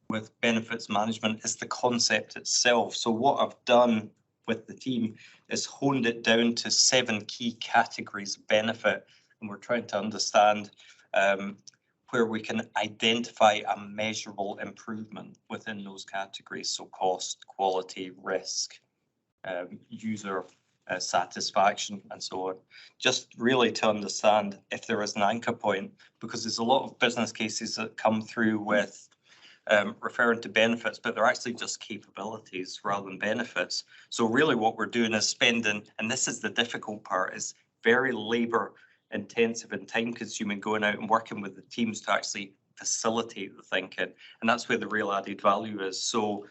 with benefits management is the concept itself. So what I've done with the team is honed it down to 7 key categories of benefit, and we're trying to understand where we can identify a measurable improvement within those categories. So cost, quality, risk, user satisfaction, and so on. Just really to understand if there is an anchor point, because there's a lot of business cases that come through with referring to benefits, but they're actually just capabilities rather than benefits. So really what we're doing is spending, and this is the difficult part, is very labor intensive and time consuming going out and working with the teams to actually facilitate the thinking. And that's where the real added value is. So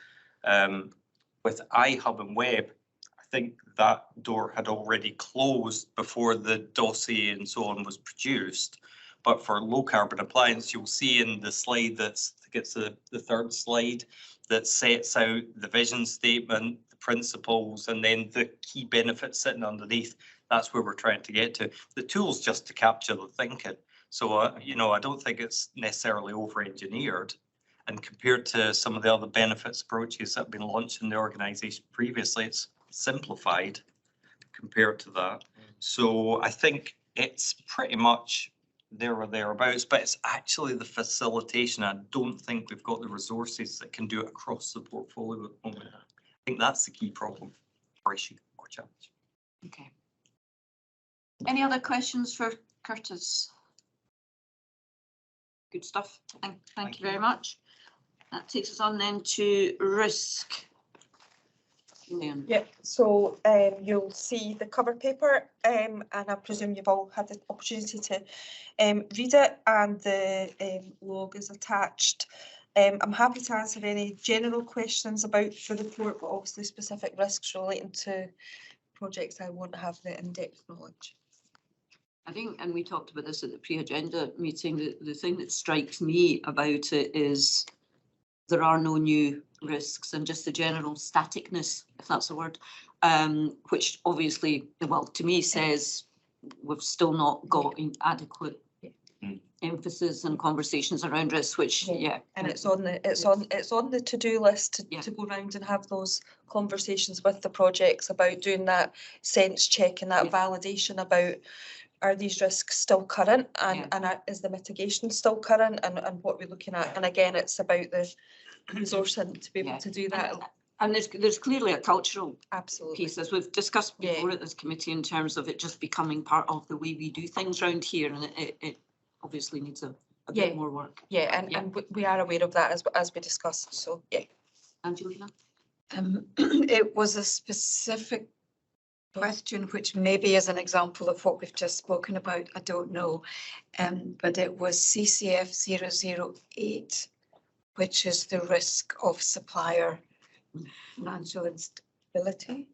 with iHub and Web, I think that door had already closed before the dossier and so on was produced. But for low carbon appliance, you'll see in the slide that's gets the third slide that sets out the vision statement, the principles, and then the key benefits sitting underneath. That's where we're trying to get to. The tool's just to capture the thinking. So, you know, I don't think it's necessarily over-engineered. And compared to some of the other benefits approaches that have been launched in the organisation previously, it's simplified compared to that. So I think it's pretty much there or thereabouts, but it's actually the facilitation. I don't think we've got the resources that can do it across the portfolio at the moment. I think that's the key problem or issue or challenge.
Okay. Any other questions for Curtis? Good stuff. Thank you very much. That takes us on then to risk. Leon.
Yeah, so you'll see the cover paper and I presume you've all had the opportunity to read it, and the log is attached. I'm happy to answer any general questions about the report, but obviously specific risks relating to projects I won't have the in-depth knowledge.
I think, and we talked about this at the pre-agenda meeting, the thing that strikes me about it is there are no new risks and just the general staticness, if that's a word, which obviously, well, to me says we've still not got adequate
Mm.
emphasis and conversations around risk, which, yeah.
And it's on the to-do list
Yeah.
to go round and have those conversations with the projects about doing that sense check and that validation about, are these risks still current, and is the mitigation still current, and what we're looking at. And again, it's about the resourcing to be able to do that.
And there's clearly a cultural
Absolutely.
piece, as we've discussed before at this committee, in terms of it just becoming part of the way we do things around here, and it obviously needs a bit more work.
Yeah, and we are aware of that as we discussed, so yeah.
Angelina?
It was a specific question, which maybe is an example of what we've just spoken about, I don't know. But it was CCF 008, which is the risk of supplier financial instability.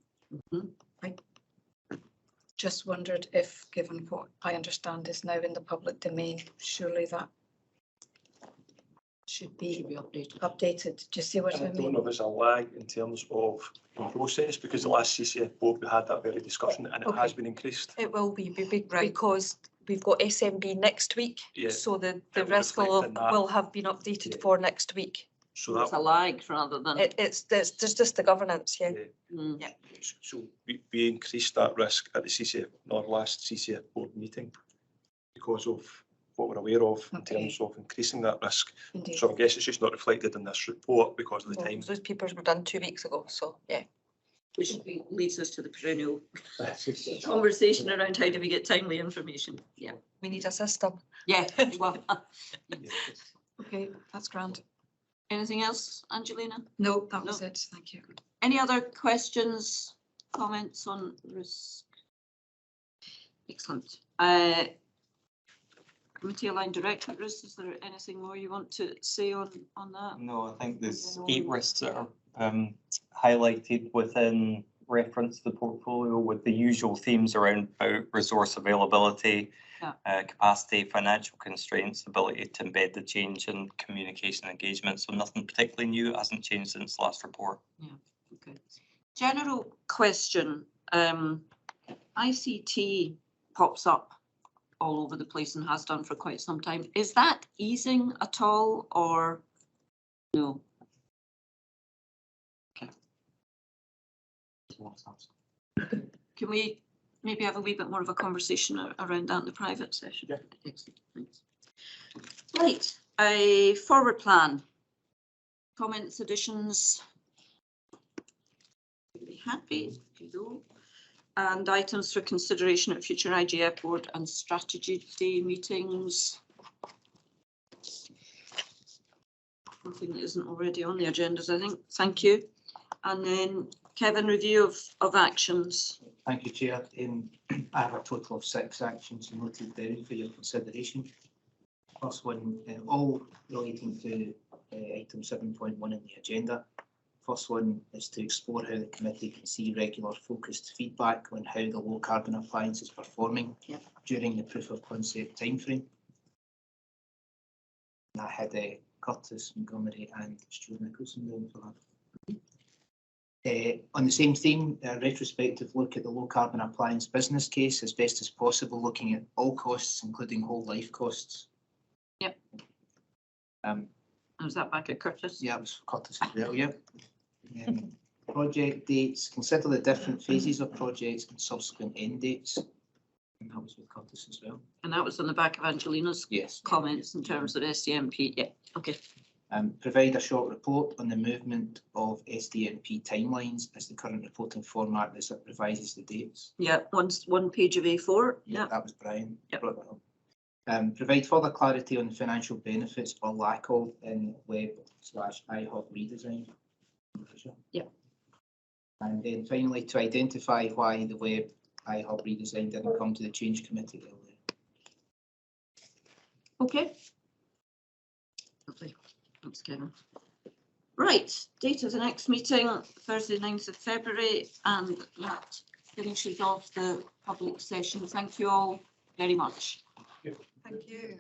I just wondered if, given what I understand is now in the public domain, surely that should be updated. Do you see what I
I don't
mean?
know if there's a lag in terms of the process, because the last CCF board, we had that very discussion and it has been increased.
It will be because we've got SMB next week, so the risk will have been updated for next week.
So
it's a lag rather than
it's just the governance, yeah.
So we increased that risk at the CCF, our last CCF board meeting, because of what we're aware of in terms of increasing that risk.
Indeed.
So I guess it's just not reflected in this report because of the time.
Those papers were done 2 weeks ago, so yeah.
Which leads us to the perennial conversation around how do we get timely information. Yeah,
we need a system.
Yeah, well,
okay, that's grand.
Anything else, Angelina?
No, that was it. Thank you.
Any other questions, comments on risk? Excellent. Committee aligned director risk, is there anything more you want to say on that?
No, I think there's 8 risks that are highlighted within reference to the portfolio, with the usual themes around resource availability, capacity, financial constraints, ability to embed the change, and communication engagement. So nothing particularly new, it hasn't changed since the last report.
Yeah, okay. General question, ICT pops up all over the place and has done for quite some time. Is that easing at all, or no? Okay. Can we maybe have a wee bit more of a conversation around that in the private session? Yeah. Excellent, thanks. Right, a forward plan. Comments, additions? Be happy if you do. And items for consideration at future IGF board and strategy day meetings. Something that isn't already on the agendas, I think. Thank you. And then Kevin, review of actions.
Thank you, Chair. I have a total of 6 actions noted down for your consideration. First one, all relating to item 7.1 in the agenda. First one is to explore how the committee can see regular focused feedback on how the low carbon appliance is performing during the proof of concept timeframe. And I had Curtis, Montgomery and Stuart Nicholson down for that. On the same theme, a retrospective look at the low carbon appliance business case as best as possible, looking at all costs, including whole life costs.
Yep. Was that back at Curtis?
Yeah, it was Curtis as well, yeah. Project dates, consider the different phases of projects and subsequent end dates. And that was with Curtis as well.
And that was on the back of Angelina's comments in terms of SDMP. Yeah, okay.
Provide a short report on the movement of SDMP timelines as the current reporting format as it revises the dates.
Yeah, one page of A4. Yeah,
that was Brian. Brought that up. Provide further clarity on the financial benefits or lack of in web/iHub redesign.
Yeah.
And then finally, to identify why the web iHub redesign didn't come to the change committee earlier.
Okay. Lovely. Thanks, Kevin. Right, date of the next meeting, Thursday, 9th of February, and that finishes off the public session. Thank you all very much.
Thank you.